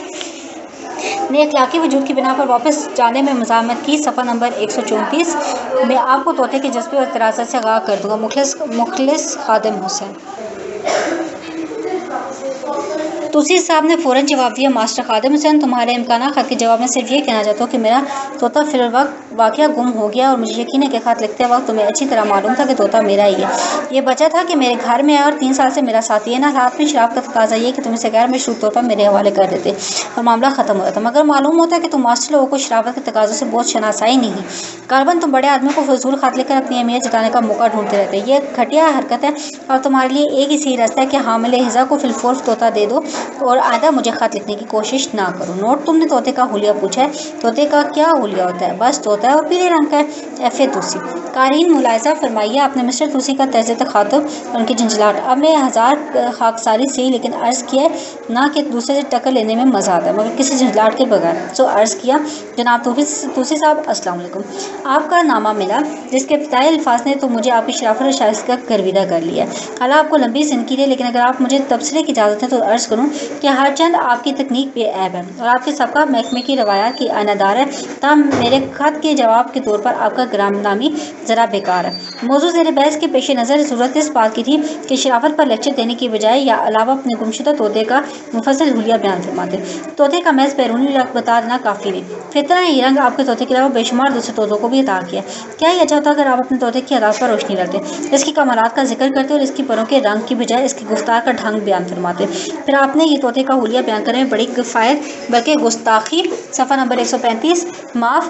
A: نے اخلاقی وجود کی بنا پر واپس جانے میں مزاحمت کی، صفحہ نمبر 134، میں آپ کو طوطے کے جذبے اور اعتراضات سے آگاہ کر دوں گا۔ مخلص خادم حسین۔ توسی صاحب نے فوراً جواب دیا: ماسٹر خادم حسین، تمہارے امکانہ خط کے جواب میں صرف یہ کہنا چاہتا ہوں کہ میرا طوطا فی الوقت واقعہ گم ہو گیا اور مجھے یقین ہے کہ خط لکھتے وقت تمہیں اچھی طرح معلوم تھا کہ طوطا میرا ہی ہے۔ یہ بچہ تھا کہ میرے گھر میں آیا اور 3 سال سے میرا ساتھی ہے۔ نا حالات میں شراب کا تقاضا یہ کہ تم اسے غیر مشروط طور پر میرے حوالے کر دیتے اور معاملہ ختم ہو جاتا، مگر معلوم ہوتا ہے کہ تم ماسٹر لوگوں کو شرابت کے تقاضوں سے بہت شناسائی نہیں۔ غالباً تم بڑے آدمیوں کو فضول خط لکھ کر اپنی اہمیت جتانے کا موقع ڈھونڈتے رہتے۔ یہ گھٹیا حرکت ہے اور تمہارے لیے ایک ہی صحیح راستہ ہے کہ حامل حذا کو فی الفور طوطا دے دو اور آئندہ مجھے خط لکھنے کی کوشش نہ کرو۔ نوٹ: تم نے طوطے کا حلیہ پوچھا ہے۔ طوطے کا کیا حلیہ ہوتا ہے؟ بس طوطا ہے اور پیلے رنگ کا ہے۔ ایف اے توسی۔ قارئین ملاحظہ فرمائیے، آپ نے مسٹر توسی کا طرز تخاطب اور ان کی جھنجھلاہٹ اب میں 1000 خاکساری سے ہی لیکن عرض کیا ہے نہ کہ دوسرے سے ٹکر لینے میں مزہ آتا ہے مگر کسی جھنجھلاہٹ کے بغیر۔ سو عرض کیا: جناب توسی صاحب، السلام علیکم۔ آپ کا نامہ ملا جس کے ابتدائی الفاظ نے تو مجھے آپ کی شرافت اور شائستگی کا گرویدہ کر لیا ہے۔ اللہ آپ کو لمبی زندگی دے، لیکن اگر آپ مجھے تبصرے کی اجازت ہے تو عرض کروں کہ ہر چند آپ کی تکنیک بے عیب ہے اور آپ کے سابقہ محکمے کی روایات کی آئینہ دار ہے، تاہم میرے خط کے جواب کے طور پر آپ کا گرام نامی ذرا بیکار ہے۔ موضوع زیر بحث کے پیش نظر ضرورت اس بات کی تھی کہ شرافت پر لیکچر دینے کی بجائے یا علاوہ اپنے گمشدہ طوطے کا مفصل حلیہ بیان فرماتے۔ طوطے کا محض بیرونی رنگ بتا دینا کافی نہیں، فطرت نے یہ رنگ آپ کے طوطے کے علاوہ بے شمار دوسرے طوطوں کو بھی عطا کیا۔ کیا ہی اچھا ہوتا اگر آپ اپنے طوطے کی عادات پر روشنی ڈالتے، اس کی کمالات کا ذکر کرتے اور اس کی پروں کے رنگ کی بجائے اس کی گفتار کا ڈھنگ بیان فرماتے۔ پھر آپ نے یہ طوطے کا حلیہ بیان کرنے میں بڑی کفایت بلکہ گستاخی، صفحہ نمبر 135، معاف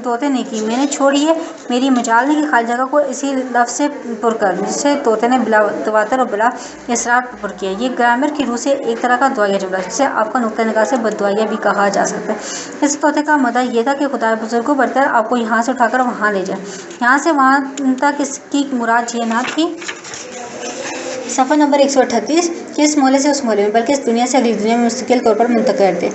A: طوطے نے کی، میں نے چھوڑی ہے میری مجال نے کہ خالی جگہ کو اسی لفظ سے پر کر دوں، جسے طوطے نے بلا تواتر اور بلا اصرار پر کیا۔ یہ گرامر کی روح سے ایک طرح کا دعائیہ جملہ ہے، جسے آپ کا نقطۂ نگاہ سے بد دعائیہ بھی کہا جا سکتا ہے۔ اس طوطے کا مدعا یہ تھا کہ خدا بزرگ کو برتر آپ کو یہاں سے اٹھا کر وہاں لے جائے، یہاں سے وہاں تک اس کی مراد یہ نہ تھی صفحہ نمبر 138 کہ اس مولے سے اس مولے میں، بلکہ اس دنیا سے اگلی دنیا میں مستقل طور پر منتقل کر دے۔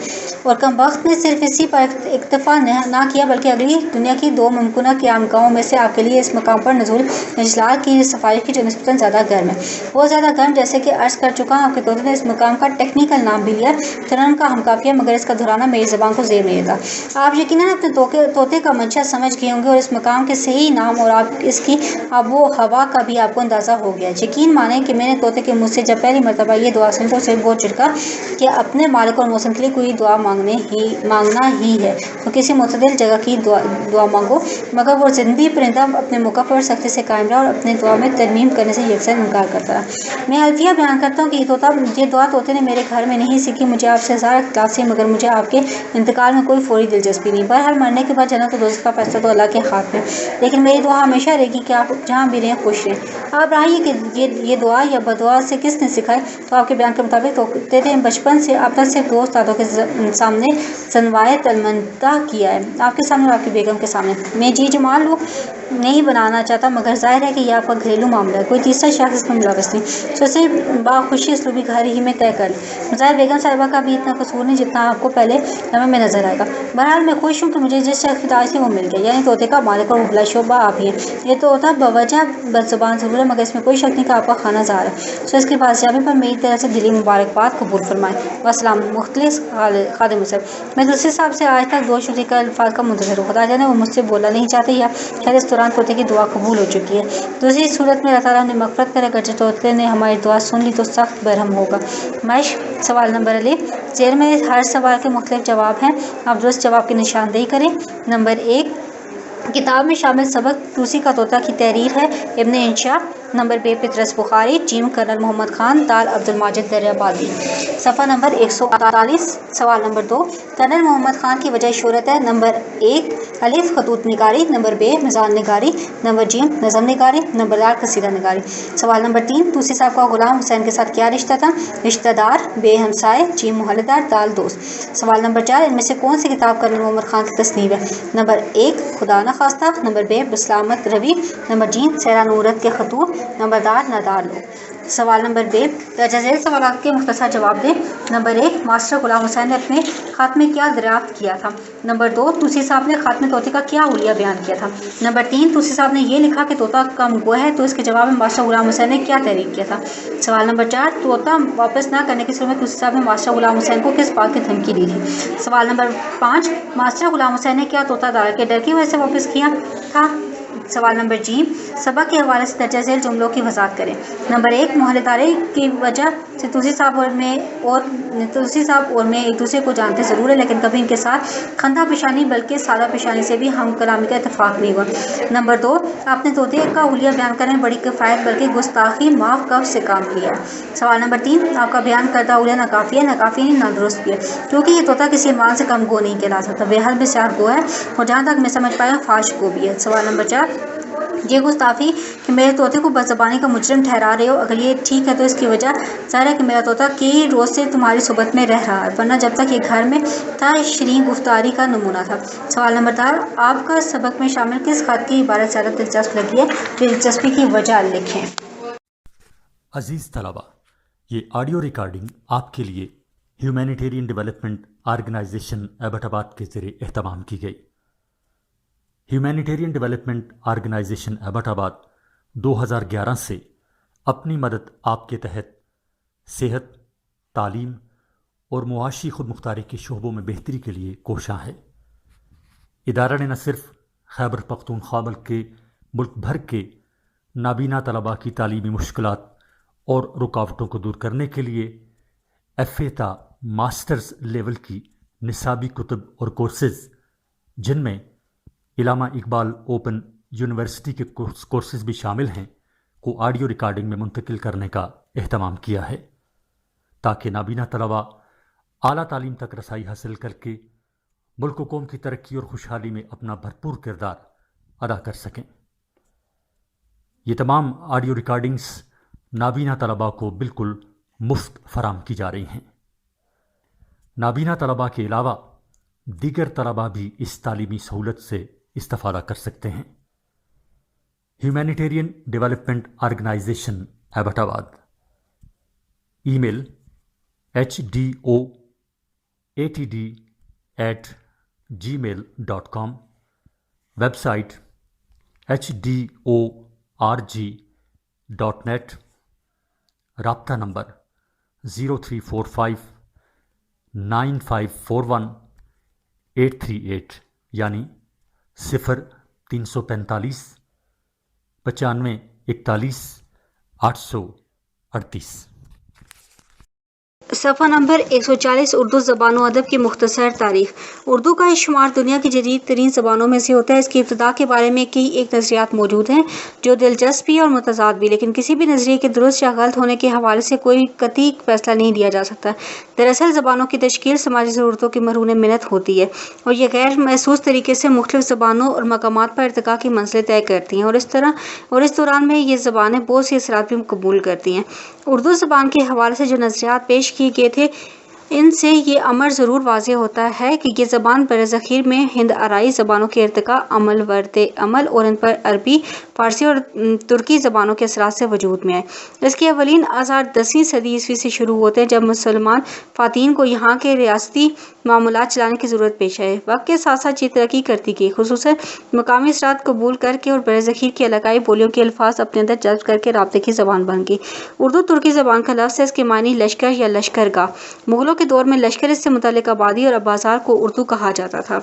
A: اور کم وقت نے صرف اسی پر اکتفا نہ کیا بلکہ اگلی دنیا کی 2 ممکنہ قیام گاہوں میں سے آپ کے لیے اس مقام پر نزول اجلال کی سفارش کی جو نسبتاً زیادہ گرم ہے، بہت زیادہ گرم، جیسے کہ عرض کر چکا ہوں۔ آپ کے طوطے نے اس مقام کا ٹیکنیکل نام بھی لیا، ترنم کا ہم کافیہ، مگر اس کا دہرانا میری زبان کو زیر نہیں دیتا۔ آپ یقیناً اپنے طوطے کا منشا سمجھ گئے ہوں گے اور اس مقام کے صحیح نام اور اس کی آب و ہوا کا بھی آپ کو اندازہ ہو گیا ہے۔ یقین مانیں کہ میں نے طوطے کے منہ سے جب پہلی مرتبہ یہ دعا سنی تو اسے بہت چڑکا کہ اپنے مالک اور محسن کے لیے کوئی دعا مانگنا ہی ہے تو کسی معتدل جگہ کی دعا مانگو، مگر وہ زندگی پرندہ اپنے موقع پر سختی سے قائم رہا اور اپنے دعا میں ترمیم کرنے سے یکسر انکار کرتا رہا۔ میں الفیہ بیان کرتا ہوں کہ یہ دعا طوطے نے میرے گھر میں نہیں سیکھی، مجھے آپ سے ہزار اختلاف سے، مگر مجھے آپ کے انتقال میں کوئی فوری دلچسپی نہیں۔ بہرحال مرنے کے بعد جنت و دوزخ کا فیصلہ تو اللہ کے ہاتھ میں، لیکن میری دعا ہمیشہ رہے گی کہ آپ جہاں بھی رہیں خوش رہیں۔ آپ رہائیے کہ یہ دعا یا بدعا سے کس نے سکھائی؟ تو آپ کے بیان کے مطابق طوطے نے بچپن سے اب تک صرف 2 استادوں کے سامنے زنوائے المنتہ کیا ہے، آپ کے سامنے اور آپ کی بیگم کے سامنے۔ میں جی جمال لوگ نہیں بنانا چاہتا، مگر ظاہر ہے کہ یہ آپ کا گھریلو معاملہ ہے، کوئی تیسرا شخص اس میں ملوث نہیں، تو اسے باخوشی اسلوبی گھر ہی میں طے کر لیں۔ ظاہر بیگم صاحبہ کا بھی اتنا قصور نہیں جتنا آپ کو پہلے لمحے میں نظر آئے گا۔ بہرحال میں خوش ہوں کہ مجھے جس شخص کی تلاش تھی وہ مل گیا، یعنی طوطے کا مالک، اور وہ بلا شبہ آپ ہی ہیں۔ یہ طوطا بوجہ بد زبان ضرور ہے، مگر اس میں کوئی شک نہیں کہ آپ کا خانہ زار ہے، سو اس کی بازیابی پر میری طرف سے دلی مبارکباد قبول فرمائیں۔ والسلام۔ مخلص خادم مصر۔ میں دوسرے صاحب سے آج تک 2 شکریہ کا الفاظ کا منتظر ہوں، خدا جانے وہ مجھ سے بولنا نہیں چاہتے یا شاید اس دوران طوطے کی دعا قبول ہو چکی ہے۔ دوسری صورت میں اللہ تعالیٰ نے مغفرت کرے، اگرچہ طوطے نے ہماری دعا سن لی تو سخت برہم ہوگا۔ مشق سوال نمبر ا، ذیل میں ہر سوال کے مختلف جواب ہیں، آپ درست جواب کی نشاندہی کریں۔ نمبر 1، کتاب میں شامل سبق طوسی کا طوطا کی تحریر ہے، ابن انشا۔ نمبر ب، پطرس بخاری، جیم کرنل محمد خان، دال عبد الماجد دریابادی۔ صفحہ نمبر 148۔ سوال نمبر 2، کرنل محمد خان کی وجہ شہرت ہے۔ نمبر 1، الف خطوط نگاری، نمبر ب، میزان نگاری، نمبر ج، نظم نگاری، نمبر د، قصیدہ نگاری۔ سوال نمبر 3، طوسی صاحب کا غلام حسین کے ساتھ کیا رشتہ تھا؟ رشتہ دار، ب، ہمسائے، ج، محلہ دار، دال، دوست۔ سوال نمبر 4، ان میں سے کون سی کتاب کرنل محمد خان کی تصنیف ہے؟ نمبر 1، خدا نخواستہ، نمبر ب، بسلامت روی، نمبر ج، سیرا نورت کے خطوط، نمبر د، نادار لوگ۔ سوال نمبر ب، درجہ ذیل سوالات کے مختصر جواب دیں۔ نمبر 1، ماسٹر غلام حسین نے اپنے خط میں کیا دریافت کیا تھا؟ نمبر 2، طوسی صاحب نے خط میں طوطے کا کیا حلیہ بیان کیا تھا؟ نمبر 3، طوسی صاحب نے یہ لکھا کہ طوطا کم گو ہے، تو اس کے جواب میں ماسٹر غلام حسین نے کیا تحریک کیا تھا؟ سوال نمبر 4، طوطا واپس نہ کرنے کی صورت میں طوسی صاحب نے ماسٹر غلام حسین کو کس بات کی دھمکی دی تھی؟ سوال نمبر 5، ماسٹر غلام حسین نے کیا طوطا دار کے ڈر کی وجہ سے واپس کیا تھا؟ سوال نمبر ج، سبق کے حوالے سے درجہ ذیل جملوں کی وضاحت کریں۔ نمبر 1، محلہ داری کی وجہ سے طوسی صاحب اور میں ایک دوسرے کو جانتے ضرور ہے، لیکن کبھی ان کے ساتھ خندہ پیشانی بلکہ سادہ پیشانی سے بھی ہم کلامی کا اتفاق نہیں ہوا۔ نمبر 2، آپ نے طوطے کا حلیہ بیان کرنے میں بڑی کفایت بلکہ گستاخی معاف کب سے کام لیا ہے؟ سوال نمبر 3، آپ کا بیان کردہ حلیہ ناکافی نہیں نادرست بھی ہے، کیونکہ یہ طوطا کسی عنوان سے کم گو نہیں کہلا سکتا، بے حد بسیار گو ہے اور جہاں تک میں سمجھ پایا فاش گو بھی ہے۔ سوال نمبر 4، یہ گستاخی کہ میرے طوطے کو بد زبانی کا مجرم ٹھہرا رہے ہو، اگر یہ ٹھیک ہے تو اس کی وجہ ظاہر ہے کہ میرا طوطا کئی روز سے تمہاری صحبت میں رہ رہا ہے، ورنہ جب تک یہ گھر میں تھا شیرین گفتاری کا نمونہ تھا۔ سوال نمبر 4، آپ کا سبق میں شامل کس خط کی عبارت زیادہ دلچسپ لگی ہے؟ دلچسپی کی وجہ لکھیں۔
B: عزیز طلبہ، یہ آڈیو ریکارڈنگ آپ کے لیے ہیومینیٹیرین ڈیولپمنٹ آرگنائزیشن ایبٹ آباد کے ذریعے اہتمام کی گئی۔ ہیومینیٹیرین ڈیولپمنٹ آرگنائزیشن ایبٹ آباد 2011 سے اپنی مدد آپ کے تحت صحت، تعلیم اور معاشی خود مختاری کے شعبوں میں بہتری کے لیے کوشاں ہے۔ ادارہ نے نہ صرف خیبر پختونخوا بلکہ ملک بھر کے نابینا طلباء کی تعلیمی مشکلات اور رکاوٹوں کو دور کرنے کے لیے FA تا ماسٹرز لیول کی نصابی کتب اور کورسز، جن میں علامہ اقبال اوپن یونیورسٹی کے کورسز بھی شامل ہیں، کو آڈیو ریکارڈنگ میں منتقل کرنے کا اہتمام کیا ہے، تاکہ نابینا طلباء اعلیٰ تعلیم تک رسائی حاصل کر کے ملک و قوم کی ترقی اور خوشحالی میں اپنا بھرپور کردار ادا کر سکیں۔ یہ تمام آڈیو ریکارڈنگز نابینا طلباء کو بالکل مفت فراہم کی جا رہی ہیں۔ نابینا طلباء کے علاوہ دیگر طلباء بھی اس تعلیمی سہولت سے استفادہ کر سکتے ہیں۔ ہیومینیٹیرین ڈیولپمنٹ آرگنائزیشن ایبٹ آباد، ای میل HDOATD@gmail.com، ویب سائٹ HDORG.net، رابطہ نمبر 03459541 یعنی 0345 95 41 838۔
A: صفحہ نمبر 140، اردو زبان و ادب کی مختصر تاریخ۔ اردو کا شمار دنیا کی جدید ترین زبانوں میں سے ہوتا ہے۔ اس کی ابتدا کے بارے میں ایک نظریات موجود ہیں جو دلچسپ بھی اور متضاد بھی، لیکن کسی بھی نظریے کے درست یا غلط ہونے کے حوالے سے کوئی قطعی فیصلہ نہیں دیا جا سکتا۔ دراصل زبانوں کی تشکیل سماجی ضرورتوں کی مرہون منت ہوتی ہے، اور یہ غیر محسوس طریقے سے مختلف زبانوں اور مقامات پر ارتقاء کی منزلیں طے کرتی ہیں، اور اس دوران میں یہ زبانیں بہت سی اثرات بھی قبول کرتی ہیں۔ اردو زبان کے حوالے سے جو نظریات پیش کیے گئے تھے، ان سے یہ امر ضرور واضح ہوتا ہے کہ یہ زبان برصغیر میں ہند آرائی زبانوں کے ارتقاء، عمل، ورد عمل اور ان پر عربی، فارسی اور ترکی زبانوں کے اثرات سے وجود میں آئے۔ اس کے اولین آثار 10ویں صدی عیسوی سے شروع ہوتے ہیں، جب مسلمان فاتحین کو یہاں کے ریاستی معاملات چلانے کی ضرورت پیش آئے۔ وقت کے ساتھ ساتھ یہ ترقی کرتی گئی، خصوصاً مقامی اثرات قبول کر کے اور برصغیر کی علاقائی بولیوں کے الفاظ اپنے اندر جذب کر کے رابطے کی زبان بن گئی۔ اردو ترکی زبان کا لفظ ہے، اس کے معنی لشکر یا لشکر گاہ۔ مغلوں کے دور میں لشکر اس سے متعلق آبادی اور بازار کو اردو کہا جاتا تھا،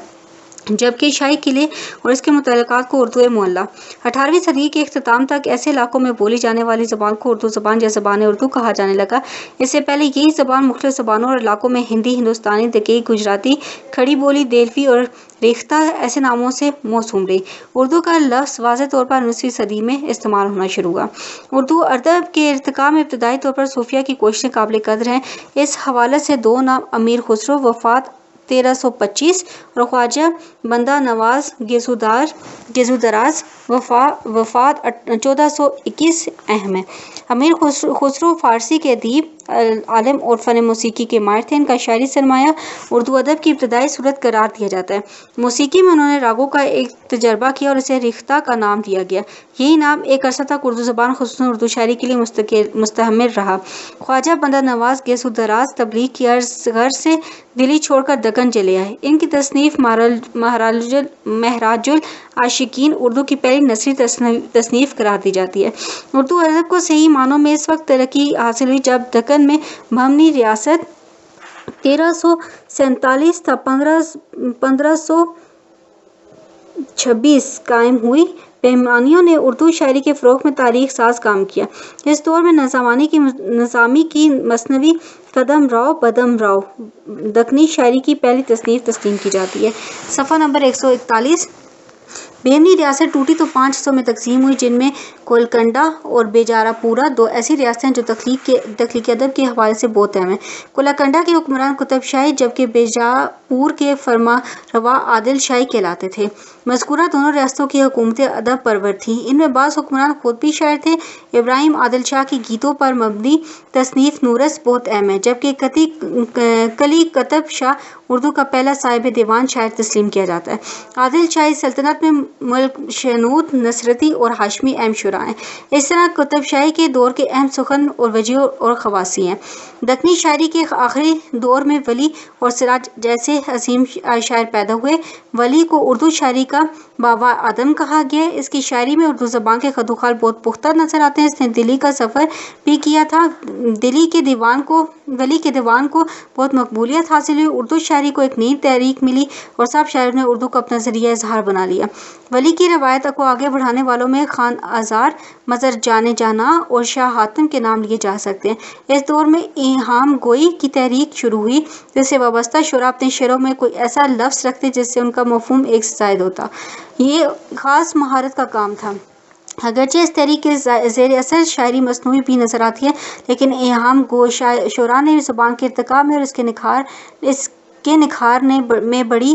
A: جبکہ شاہی قلعے اور اس کے متعلقات کو اردو معلی۔ 18ویں صدی کے اختتام تک ایسے علاقوں میں بولی جانے والی زبان کو اردو زبان یا زبان اردو کہا جانے لگا۔ اس سے پہلے یہی زبان مختلف زبانوں اور علاقوں میں ہندی، ہندوستانی، دکنی، گجراتی، کھڑی بولی، دہلوی اور ریختہ ایسے ناموں سے موسوم رہی۔ اردو کا لفظ واضح طور پر 19ویں صدی میں استعمال ہونا شروع ہوا۔ اردو ادب کے ارتقاء میں ابتدائی طور پر صوفیہ کی کوششیں قابل قدر ہیں۔ اس حوالے سے دو نام امیر خسرو وفات 1325 اور خواجہ بندہ نواز گیسودراز وفات 1421 اہم ہیں۔ امیر خسرو فارسی کے ادیب، عالم اور فن موسیقی کے ماہر تھے۔ ان کا شاعری سرمایہ اردو ادب کی ابتدائی صورت قرار دیا جاتا ہے۔ موسیقی میں انہوں نے راگوں کا ایک تجربہ کیا اور اسے ریختہ کا نام دیا گیا۔ یہی نام ایک عرصہ تک اردو زبان، خصوصاً اردو شاعری کے لیے مستعمل رہا۔ خواجہ بندہ نواز گیسودراز تبلیغ کی غرض سے دلی چھوڑ کر دکن چلے آئے۔ ان کی تصنیف مہراج العاشقین اردو کی پہلی نثری تصنیف قرار دی جاتی ہے۔ اردو ادب کو صحیح معنوں میں اس وقت ترقی حاصل ہوئی جب دکن میں بہمنی ریاست 1347 تا 1526 قائم ہوئی۔ بہمانیوں نے اردو شاعری کے فروغ میں تاریخ ساز کام کیا۔ اس دور میں نظامی کی مثنوی قدم راؤ بدم راؤ دکنی شاعری کی پہلی تصنیف تسلیم کی جاتی ہے۔ صفحہ نمبر 141۔ بہمنی ریاست ٹوٹی تو 5 حصوں میں تقسیم ہوئی، جن میں کولکنڈا اور بیجارا پورہ دو ایسی ریاستیں ہیں جو تخلیقی ادب کے حوالے سے بہت اہم ہیں۔ کولکنڈا کے حکمران قطب شاہی جبکہ بیجاپور کے فرما روا عادل شاہی کہلاتے تھے۔ مذکورہ دونوں ریاستوں کی حکومتیں ادب پرور تھیں۔ ان میں بعض حکمران خود بھی شاعر تھے۔ ابراہیم عادل شاہ کی گیتوں پر مبنی تصنیف نورس بہت اہم ہے، جبکہ کلی قطب شاہ اردو کا پہلا صاحب دیوان شاعر تسلیم کیا جاتا ہے۔ عادل شاہی سلطنت میں ملک شنود، نصرتی اور ہاشمی اہم شعراء ہیں۔ اس طرح قطب شاہی کے دور کے اہم سخن اور وجیہ اور خواصی ہیں۔ دکنی شاعری کے آخری دور میں ولی اور سراج جیسے عظیم شاعر پیدا ہوئے۔ ولی کو اردو شاعری کا بابا آدم کہا گیا ہے۔ اس کی شاعری میں اردو زبان کے خط و خال بہت پختہ نظر آتے ہیں۔ اس نے دلی کا سفر بھی کیا تھا۔ ولی کے دیوان کو بہت مقبولیت حاصل ہوئی۔ اردو شاعری کو ایک نئی تحریک ملی اور سب شاعروں نے اردو کو اپنا ذریعہ اظہار بنا لیا۔ ولی کی روایت کو آگے بڑھانے والوں میں خان آزار، مظہر جان جہاں اور شاہ حاتم کے نام لیے جا سکتے ہیں۔ اس دور میں ایہام گوئی کی تحریک شروع ہوئی، جس سے وابستہ شعراء اپنے شعروں میں کوئی ایسا لفظ رکھتے جس سے ان کا مفہوم ایک سے زائد ہوتا۔ یہ خاص مہارت کا کام تھا۔ اگرچہ اس تحریک کے زیر اثر شاعری مصنوعی بھی نظر آتی ہے، لیکن ایہام گو شعراء نے زبان کے ارتقاء میں اور اس کے نکھارنے میں بڑی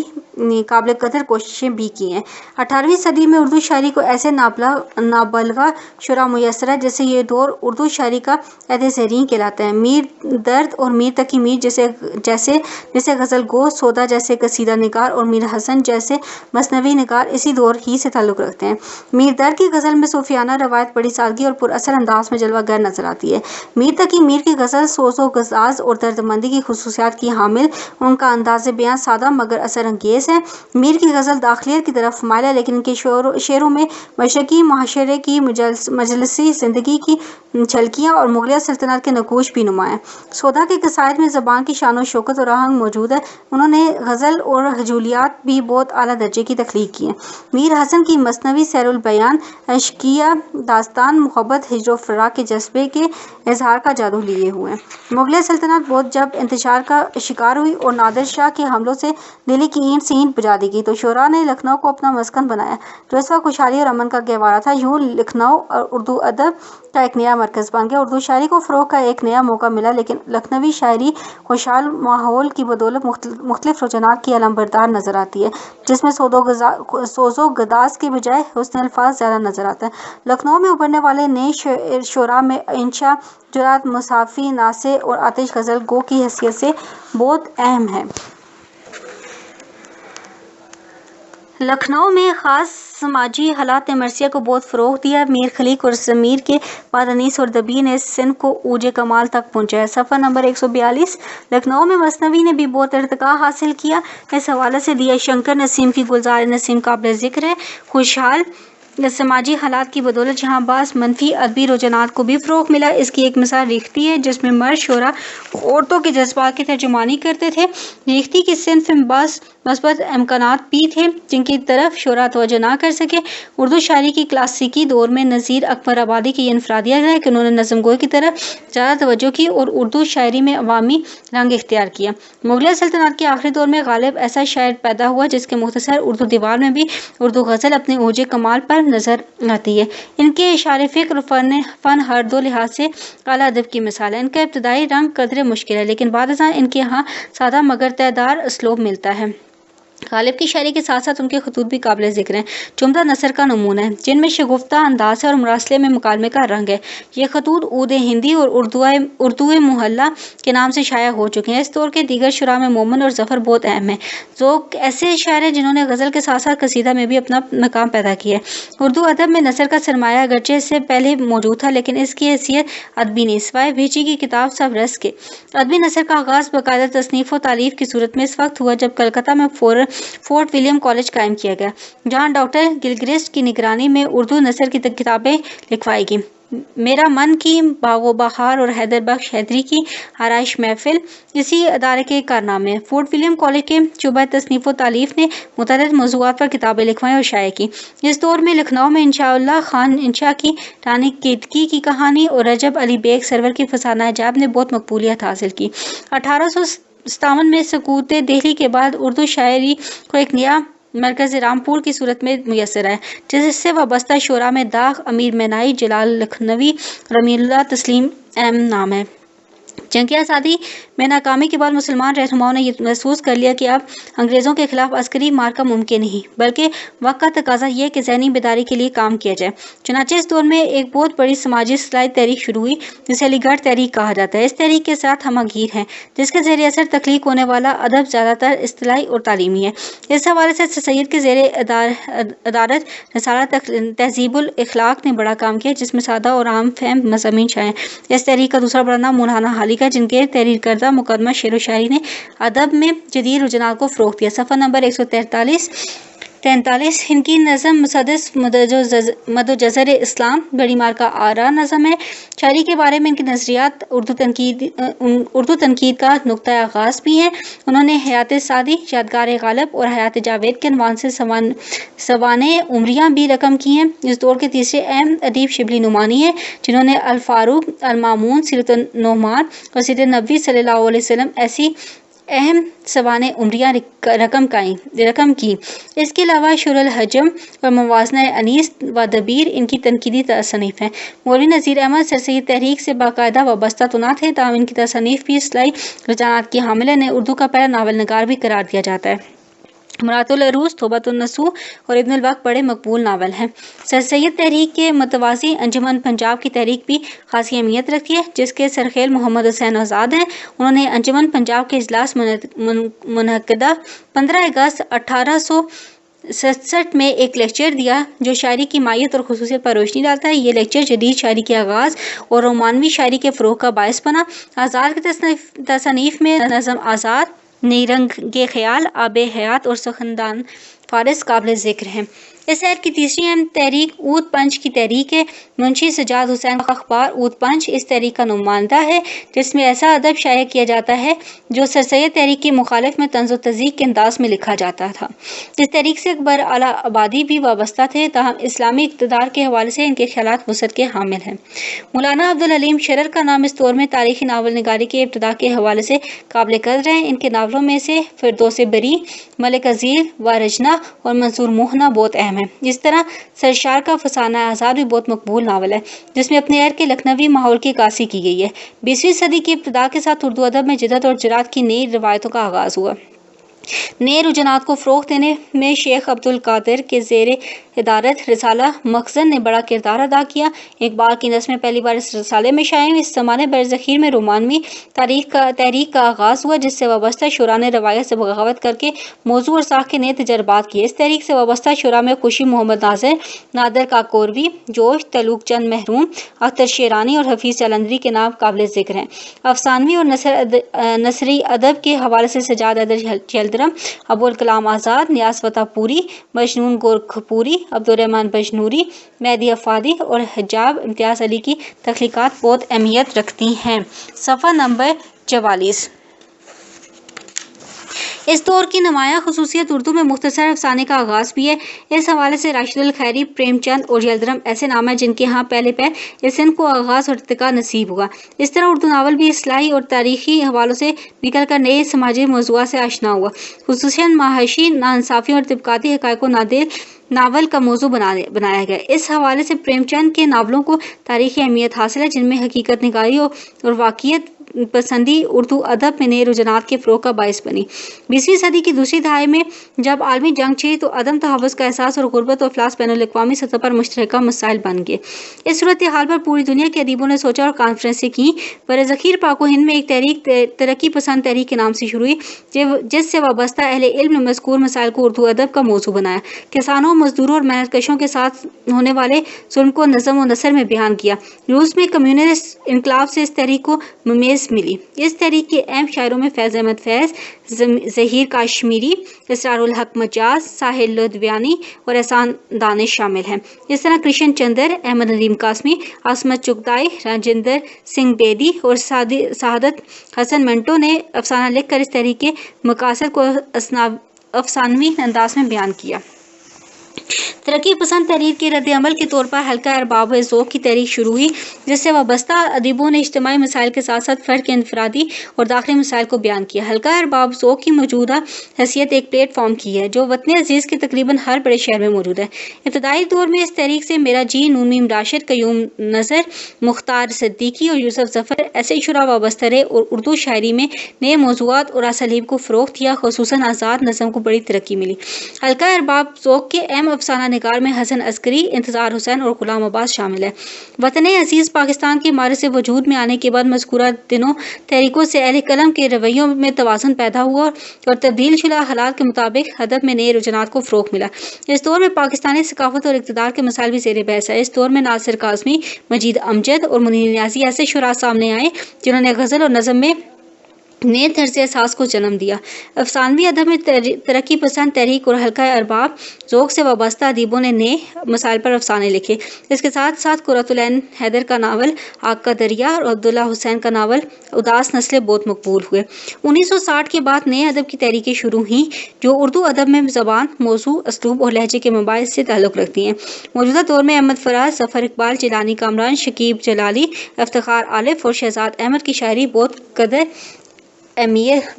A: قابل قدر کوششیں بھی کی ہیں۔ 18ویں صدی میں اردو شاعری کو ایسے نابالغ شعراء میسر ہے جیسے یہ دور اردو شاعری کا عہد زرین کہلاتا ہے۔ میر درد اور میر تقی میر جیسے غزل گو، سودا جیسے قصیدہ نگار اور میر حسن جیسے مثنوی نگار اسی دور ہی سے تعلق رکھتے ہیں۔ میر درد کی غزل میں صوفیانہ روایت بڑی سادگی اور پر اثر انداز میں جلوہ گر نظر آتی ہے۔ میر تقی میر کی غزل سوز و گداز اور درد مندی کی خصوصیات کی حامل، ان کا انداز بیان سادہ مگر اثر انگیز ہے۔ میر کی غزل داخلیت کی طرف مائل ہے لیکن ان کے شعروں میں مشرقی معاشرے کی مجلسی زندگی کی جھلکیاں اور مغلیہ سلطنت کے نقوش بھی نمایاں ہیں۔ سودا کے قصائد میں زبان کی شان و شوکت اور آہنگ موجود ہے۔ انہوں نے غزل اور ہجولیات بھی بہت اعلیٰ درجے کی تخلیق کی ہے۔ میر حسن کی مثنوی سیر البیان، عشقیہ داستان، محبت، ہجر و فراق کے جذبے کے اظہار کا جادو لیے ہوئے ہیں۔ مغلیہ سلطنت بہت جب انتشار کا شکار ہوئی اور نادر شاہ کے حملوں سے دلی کی اینٹ سے اینٹ بجا دی گئی تو شعراء نے لکھنؤ کو اپنا مسکن بنایا جو اس وقت خوشحالی اور امن کا گہوارہ تھا۔ یوں لکھنؤ اردو ادب کا ایک نیا مرکز بن گیا۔ اردو شاعری کو فروغ کا ایک نیا موقع ملا لیکن لکھنوی شاعری خوشحال ماحول کی بدولت مختلف رجحانات کی علمبردار نظر آتی ہے جس میں سوز و گداز کے بجائے حسن الفاظ زیادہ نظر آتا ہے۔ لکھنؤ میں ابھرنے والے نئے شعراء میں انشا، جرأت، مصافی، ناصح اور آتش غزل گو کی حیثیت سے بہت اہم ہیں۔ لکھنؤ میں خاص سماجی حالات نے مرثیہ کو بہت فروغ دیا۔ میر خلیق اور ضمیر کے بعد انیس اور دبی نے صنف کو اوج کمال تک پہنچایا۔ صفحہ نمبر 142۔ لکھنؤ میں مثنوی نے بھی بہت ارتقاء حاصل کیا۔ اس حوالے سے دیا شنکر نسیم کی گلزار نسیم قابل ذکر ہے۔ خوشحال سماجی حالات کی بدولت جہاں بعض منفی ادبی رجحانات کو بھی فروغ ملا، اس کی ایک مثال ریختہ ہے جس میں مرد شعراء عورتوں کے جذبات کی ترجمانی کرتے تھے۔ ریختہ کی صنف میں بعض مثبت امکانات بھی تھے جن کی طرف شعراء توجہ نہ کر سکے۔ اردو شاعری کی کلاسیکی دور میں نذیر اکمل آبادی کی یہ انفرادیت ہے کہ انہوں نے نظم گوئی کی طرف زیادہ توجہ کی اور اردو شاعری میں عوامی رنگ اختیار کیا۔ مغلیہ سلطنت کے آخری دور میں غالب ایسا شاعر پیدا ہوا جس کے مختصر اردو دیوان میں بھی اردو غزل اپنے اوج کمال پر نظر آتی ہے۔ ان کے اشعار فکر اور فن ہر دو لحاظ سے اعلیٰ ادب کی مثال ہے۔ ان کا ابتدائی رنگ قدرے مشکل ہے لیکن بعد ازاں ان کے ہاں سادہ مگر طےدار اسلوب ملتا ہے۔ غالب کی شاعری کے ساتھ ساتھ ان کے خطوط بھی قابل ذکر ہیں جو عمدہ نثر کا نمونہ ہے جن میں شگفتہ انداز ہے اور مراسلے میں مکالمے کا رنگ ہے۔ یہ خطوط عود ہندی اور اردو محلہ کے نام سے شائع ہو چکے ہیں۔ اس دور کے دیگر شعراء میں مومن اور ظفر بہت اہم ہیں۔ ذوق ایسے شاعر ہیں جنہوں نے غزل کے ساتھ ساتھ قصیدہ میں بھی اپنا مقام پیدا کیا ہے۔ اردو ادب میں نثر کا سرمایہ اگرچہ اس سے پہلے موجود تھا لیکن اس کی حیثیت ادبی نہیں، سوائے بھیچی کی کتاب سب رس کے۔ ادبی نثر کا آغاز باقاعدہ تصنیف و تالیف کی صورت میں اس وقت ہوا جب کلکتہ میں فورٹ ولیم کالج قائم کیا گیا جہاں ڈاکٹر گلگرسٹ کی نگرانی میں اردو نثر کی کتابیں لکھوائی گئیں۔ میرا من کی باغ و بہار اور حیدر بخش حیدری کی آرائش محفل اسی ادارے کے کارنامے ہیں۔ فورٹ ولیم کالج کے شعبہ تصنیف و تالیف نے متعدد موضوعات پر کتابیں لکھوائیں اور شائع کی۔ اس دور میں لکھنؤ میں انشاء اللہ خان انشا کی رانی کیتکی کی کہانی اور رجب علی بیگ سرور کی فسانہ عجائب نے بہت مقبولیت حاصل کی۔ 1857 میں سقوط دہلی کے بعد اردو شاعری کو ایک نیا مرکز رامپور کی صورت میں میسر آیا جس سے وابستہ شعراء میں داغ، امیر مینائی، جلال لکھنوی، رمی اللہ تسلیم اہم نام ہے۔ جنگ آزادی میں ناکامی کے بعد مسلمان رہنماؤں نے یہ محسوس کر لیا کہ اب انگریزوں کے خلاف عسکری مارکہ ممکن نہیں بلکہ وقت کا تقاضا یہ کہ ذہنی بیداری کے لیے کام کیا جائے۔ چنانچہ اس دور میں ایک بہت بڑی سماجی اصلاحی تحریک شروع ہوئی جسے علی گڑھ تحریک کہا جاتا ہے۔ اس تحریک کے ساتھ ہمہ گیر ہیں جس کے زیر اثر تخلیق ہونے والا ادب زیادہ تر اصطلاحی اور تعلیمی ہے۔ اس حوالے سے سید کے زیر ادارت رسالہ تہذیب الاخلاق نے بڑا کام کیا جس میں سادہ اور عام فہم مضامین شائع ہیں۔ اس تحریک کا دوسرا بڑا نام مولانا حالی کا جن کے تحریر کردہ مقدمہ شعر و شاعری نے ادب میں جدید رجحانات کو فروغ دیا۔ صفحہ نمبر 143 ان کی نظم مسدس مد و جزر اسلام بڑی مارکہ آرا نظم ہے۔ شاعری کے بارے میں ان کے نظریات اردو تنقید کا نقطہ آغاز بھی ہیں۔ انہوں نے حیات سعدی، یادگار غالب اور حیات جاوید کے عنوان سے سوانح عمریاں بھی رقم کی ہیں۔ اس دور کے تیسرے اہم ادیب شبلی نعمانی ہیں جنہوں نے الفاروق، المامون، سیرت النعمان اور سیرت نبوی صلی اللہ علیہ وسلم ایسی اہم سوانح عمریہ رقم کی۔ اس کے علاوہ شر الحجم اور موازنہ انیس و دبیر ان کی تنقیدی تصانیف ہیں۔ مولوی نذیر احمد سر سید تحریک سے باقاعدہ وابستہ تو نہ تھے، تاہم ان کی تصانیف بھی اصلاحی رجحانات کی حامل ہیں۔ انہیں اردو کا پہلا ناول نگار بھی قرار دیا جاتا ہے۔ مرات العروس، توبۃ النصوح اور ابن الوقت بڑے مقبول ناول ہیں۔ سر سید تحریک کے متوازی انجمن پنجاب کی تحریک بھی خاصی اہمیت رکھتی ہے، جس کے سرخیل محمد حسین آزاد ہیں۔ انہوں نے انجمن پنجاب کے اجلاس منعقدہ 15 اگست 1867 میں ایک لیکچر دیا جو شاعری کی ماہیت اور خصوصیت پر روشنی ڈالتا ہے۔ یہ لیکچر جدید شاعری کے آغاز اور رومانوی شاعری کے فروغ کا باعث بنا۔ آزاد کی تصانیف میں نظم آزاد، نیرنگ خیال، آب حیات اور سخندان فارس قابل ذکر ہیں۔ اس عہد کی تیسری اہم تحریک اود پنج کی تحریک ہے۔ منشی سجاد حسین کا اخبار اود پنج اس تحریک کا نمائندہ ہے، جس میں ایسا ادب شائع کیا جاتا ہے جو سر سید تحریک کی مخالف میں طنز و تزییق کے انداز میں لکھا جاتا تھا۔ اس تحریک سے اکبر اعلیٰ آبادی بھی وابستہ تھے، تاہم اسلامی اقتدار کے حوالے سے ان کے خیالات وسعت کے حامل ہیں۔ مولانا عبدالحلیم شرر کا نام اس دور میں تاریخی ناول نگاری کے ابتدا کے حوالے سے قابل قدر ہے۔ ان کے ناولوں میں سے فردوس بری، ملک عزیز و رجنا اور منصور موہنا بہت اہم ہیں۔ اس طرح سرشار کا فسانہ آزاد بھی بہت مقبول ناول ہے، جس میں اپنے عہد کے لکھنوی ماحول کی عکاسی کی گئی ہے۔ 20ویں صدی کی ابتدا کے ساتھ اردو ادب میں جدت اور جرات کی نئی روایتوں کا آغاز ہوا۔ نئے رجحانات کو فروغ دینے میں شیخ عبدالقادر کے زیر ادارت رسالہ مخزن نے بڑا کردار ادا کیا۔ اقبال کی نظمیں پہلی بار اس رسالے میں شائع ہوئیں۔ اس زمانے برصغیر میں رومانوی تحریک کا آغاز ہوا، جس سے وابستہ شعراء نے روایت سے بغاوت کر کے موضوع اور ساخت کے نئے تجربات کیے۔ اس تحریک سے وابستہ شعراء میں خوشی محمد ناظر، نادر کاکوروی، جوش، تلوک چند محروم، اختر شیرانی اور حفیظ جالندھری کے نام قابل ذکر ہیں۔ افسانوی اور نثری ادب کے حوالے سے سجاد حیدر چیلدرم، ابوالکلام آزاد، نیاز فتح پوری، مجنون گورکھپوری، عبدالرحمن بجنوری، مہدی افادی اور حجاب امتیاز علی کی تخلیقات بہت اہمیت رکھتی ہیں۔ صفحہ نمبر 44۔ اس دور کی نمایاں خصوصیت اردو میں مختصر افسانے کا آغاز بھی ہے۔ اس حوالے سے راشد الخیری، پریم چند اور چیلدرم ایسے نام ہیں جن کے ہاں پہلے پہل اس صنف کو آغاز اور ارتقاء نصیب ہوا۔ اس طرح اردو ناول بھی اصلاحی اور تاریخی حوالوں سے نکل کر نئے سماجی موضوعات سے آشنا ہوا، خصوصاً معاشی ناانصافیوں اور طبقاتی حقائق کو ناول کا موضوع بنایا گیا۔ اس حوالے سے پریم چند کے ناولوں کو تاریخی اہمیت حاصل ہے، جن میں حقیقت نگاری اور واقعیت پسندی اردو ادب میں نئے رجحانات کے فروغ کا باعث بنی۔ 20ویں صدی کی دوسری دہائی میں جب عالمی جنگ چھڑی تو عدم تحفظ کا احساس اور غربت و افلاس بین الاقوامی سطح پر مشترکہ مسائل بن گئے۔ اس صورتحال پر پوری دنیا کے ادیبوں نے سوچا اور کانفرنسیں کیں۔ برصغیر پاک و ہند میں ایک تحریک ترقی پسند تحریک کے نام سے شروع ہوئی، جس سے وابستہ اہل علم نے مذکور مسائل کو اردو ادب کا موضوع بنایا۔ کسانوں، مزدوروں اور محنت کشوں کے ساتھ ہونے والے ظلم کو نظم و نثر میں بیان کیا۔ روس میں کمیونسٹ انقلاب سے اس تحریک کو ممیز ملی۔ اس تحریک کے اہم شاعروں میں فیض احمد فیض، ظہیر کاشمیری، اسرار الحق مجاز، ساحل لدھیانوی اور احسان دانش شامل ہیں۔ اس طرح کرشن چندر، احمد ندیم قاسمی، عصمت چغتائی، راجندر سنگھ بیدی اور سعادت حسن منٹو نے افسانہ لکھ کر اس تحریک کے مقاصد کو افسانوی انداز میں بیان کیا۔ ترقی پسند تحریک کے رد عمل کے طور پر حلقہ ارباب ذوق کی تحریک شروع ہوئی، جس سے وابستہ ادیبوں نے اجتماعی مسائل کے ساتھ ساتھ فرد کے انفرادی اور داخلی مسائل کو بیان کیا۔ حلقہ ارباب ذوق کی موجودہ حیثیت ایک پلیٹ فارم کی ہے، جو وطن عزیز کے تقریباً ہر بڑے شہر میں موجود ہے۔ ابتدائی دور میں اس تحریک سے میرا جی، نون میم راشد، قیوم نظر، مختار صدیقی اور یوسف ظفر ایسے شعراء وابستہ رہے اور اردو شاعری میں نئے موضوعات اور اسالیب کو فروغ دیا، خصوصاً آزاد نظم کو بڑی ترقی ملی۔ حلقہ ارباب ذوق کے اہم افسانہ نگار میں حسن عسکری، انتظار حسین اور غلام عباس شامل ہیں۔ وطن عزیز پاکستان کے مارے سے وجود میں آنے کے بعد مذکورہ دونوں تحریکوں سے اہل قلم کے رویوں میں توازن پیدا ہوا اور تبدیل شدہ حالات کے مطابق ادب میں نئے رجحانات کو فروغ ملا۔ اس دور میں پاکستانی ثقافت اور اقتدار کے مسائل بھی زیر بحث ہیں۔ اس دور میں ناصر کاظمی، مجید امجد اور منیر نیازی ایسے شعراء سامنے آئے جنہوں نے غزل اور نظم میں نئے طرز احساس کو جنم دیا۔ افسانوی ادب میں ترقی پسند تحریک اور حلقہ ارباب ذوق سے وابستہ ادیبوں نے نئے مسائل پر افسانے لکھے۔ اس کے ساتھ ساتھ قرۃ العین حیدر کا ناول آگ کا دریا اور عبداللہ حسین کا ناول اداس نسلیں بہت مقبول ہوئے۔ 1960 کے بعد نئے ادب کی تحریکیں شروع ہوئیں جو اردو ادب میں زبان، موضوع، اسلوب اور لہجے کے مباحث سے تعلق رکھتی ہیں۔ موجودہ دور میں احمد فراز، ظفر اقبال، جیلانی کامران، شکیب جلالی، افتخار آلف اور شہزاد احمد کی شاعری بہت قدر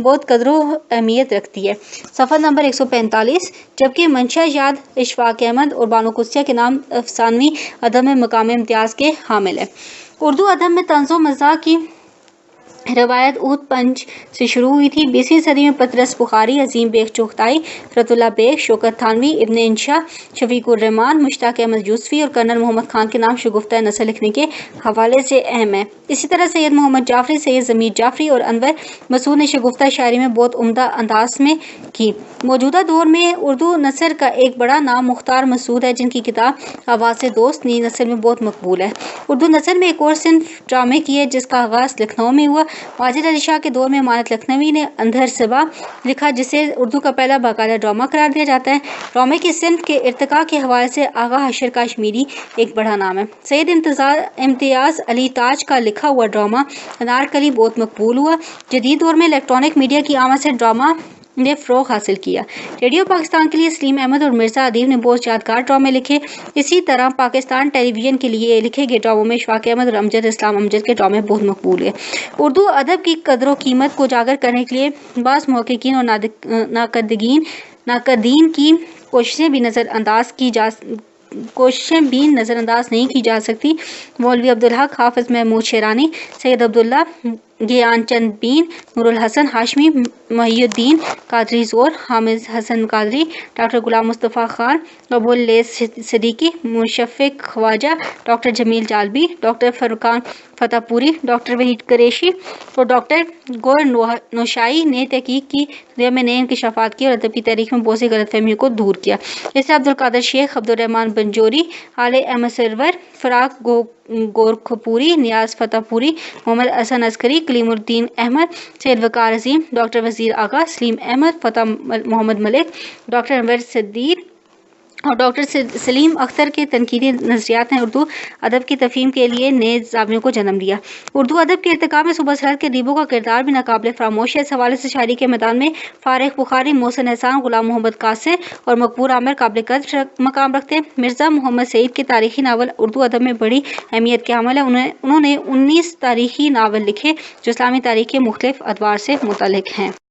A: بہت قدر و اہمیت رکھتی ہے۔ صفحہ نمبر 145، جبکہ منشا یاد اشفاق احمد اور بانو قدسیہ کے نام افسانوی ادب میں مقام امتیاز کے حامل ہے۔ اردو ادب میں طنز و مزاح کی روایت اود پنج سے شروع ہوئی تھی۔ 20ویں صدی میں پطرس بخاری، عظیم بیگ چغتائی، فرت اللہ بیگ، شوکت تھانوی، ابن انشا، شفیق الرحمان، مشتاق احمد یوسفی اور کرنل محمد خان کے نام شگفتہ نثر لکھنے کے حوالے سے اہم ہیں۔ اسی طرح سید محمد جعفری، سید ضمیر جعفری اور انور مسعود نے شگفتہ شاعری میں بہت عمدہ انداز میں کی۔ موجودہ دور میں اردو نثر کا ایک بڑا نام مختار مسعود ہے، جن کی کتاب آواز دوست نئی نسل میں بہت مقبول ہے۔ اردو نثر میں ایک اور صنف ڈرامے کی ہے جس کا آغاز لکھنؤ میں ہوا۔ واجد علی شاہ کے دور میں امانت لکھنوی نے اندھر صبا لکھا، جسے اردو کا پہلا باقاعدہ ڈرامہ قرار دیا جاتا ہے۔ ڈرامے کی صنف کے ارتقاء کے حوالے سے آغا حشر کاشمیری ایک بڑا نام ہے۔ سید امتیاز علی تاج کا لکھا ہوا ڈرامہ انارکلی بہت مقبول ہوا۔ جدید دور میں الیکٹرانک میڈیا کی آمد سے ڈرامہ نے فروغ حاصل کیا۔ ریڈیو پاکستان کے لیے سلیم احمد اور مرزا ادیب نے بہت یادگار ڈرامے لکھے۔ اسی طرح پاکستان ٹیلی ویژن کے لیے لکھے گئے ڈراموں میں اشفاق احمد اور امجد اسلام امجد کے ڈرامے بہت مقبول ہیں۔ اردو ادب کی قدر و قیمت کو اجاگر کرنے کے لیے بعض محققین اور ناقدین کی کوششیں بھی نظر انداز نہیں کی جا سکتی۔ مولوی عبدالحق، حافظ محمود شیرانی، سید عبداللہ، گیان چند بین، نور الحسن ہاشمی، محی الدین قادری زور، حامد حسن قادری، ڈاکٹر غلام مصطفیٰ خان، ابو اللیث صدیقی، مشفق خواجہ، ڈاکٹر جمیل جالبی، ڈاکٹر فرقان فتح پوری، ڈاکٹر وحید قریشی اور ڈاکٹر گوہر نوشائی نے تحقیق کی دنیا میں نئے انکشافات کیے اور ادب کی تاریخ میں بہت سی غلط فہمیوں کو دور کیا۔ جیسے عبدالقادر شیخ، عبدالرحمان بنجوری، آل احمد سرور، فراق گورکھپوری، نیاز فتح پوری، محمد حسن عسکری، کلیم الدین احمد، سید وقار عظیم، ڈاکٹر وزیر آغا، سلیم احمد، فتح محمد ملک، ڈاکٹر انور صدیر اور ڈاکٹر سلیم اختر کے تنقیدی نظریات نے اردو ادب کی تفہیم کے لیے نئے زاویوں کو جنم دیا۔ اردو ادب کے ارتقاء میں صوبہ سرحد کے ادیبوں کا کردار بھی ناقابل فراموش ہے۔ اس حوالے سے شاعری کے میدان میں فارغ بخاری، محسن احسان، غلام محمد قاصر اور مقبول عامر قابل قدر مقام رکھتے ہیں۔ مرزا محمد سعید کے تاریخی ناول اردو ادب میں بڑی اہمیت کے حامل ہیں۔ انہوں نے 19 تاریخی ناول لکھے جو اسلامی تاریخ کے مختلف ادوار سے متعلق ہیں۔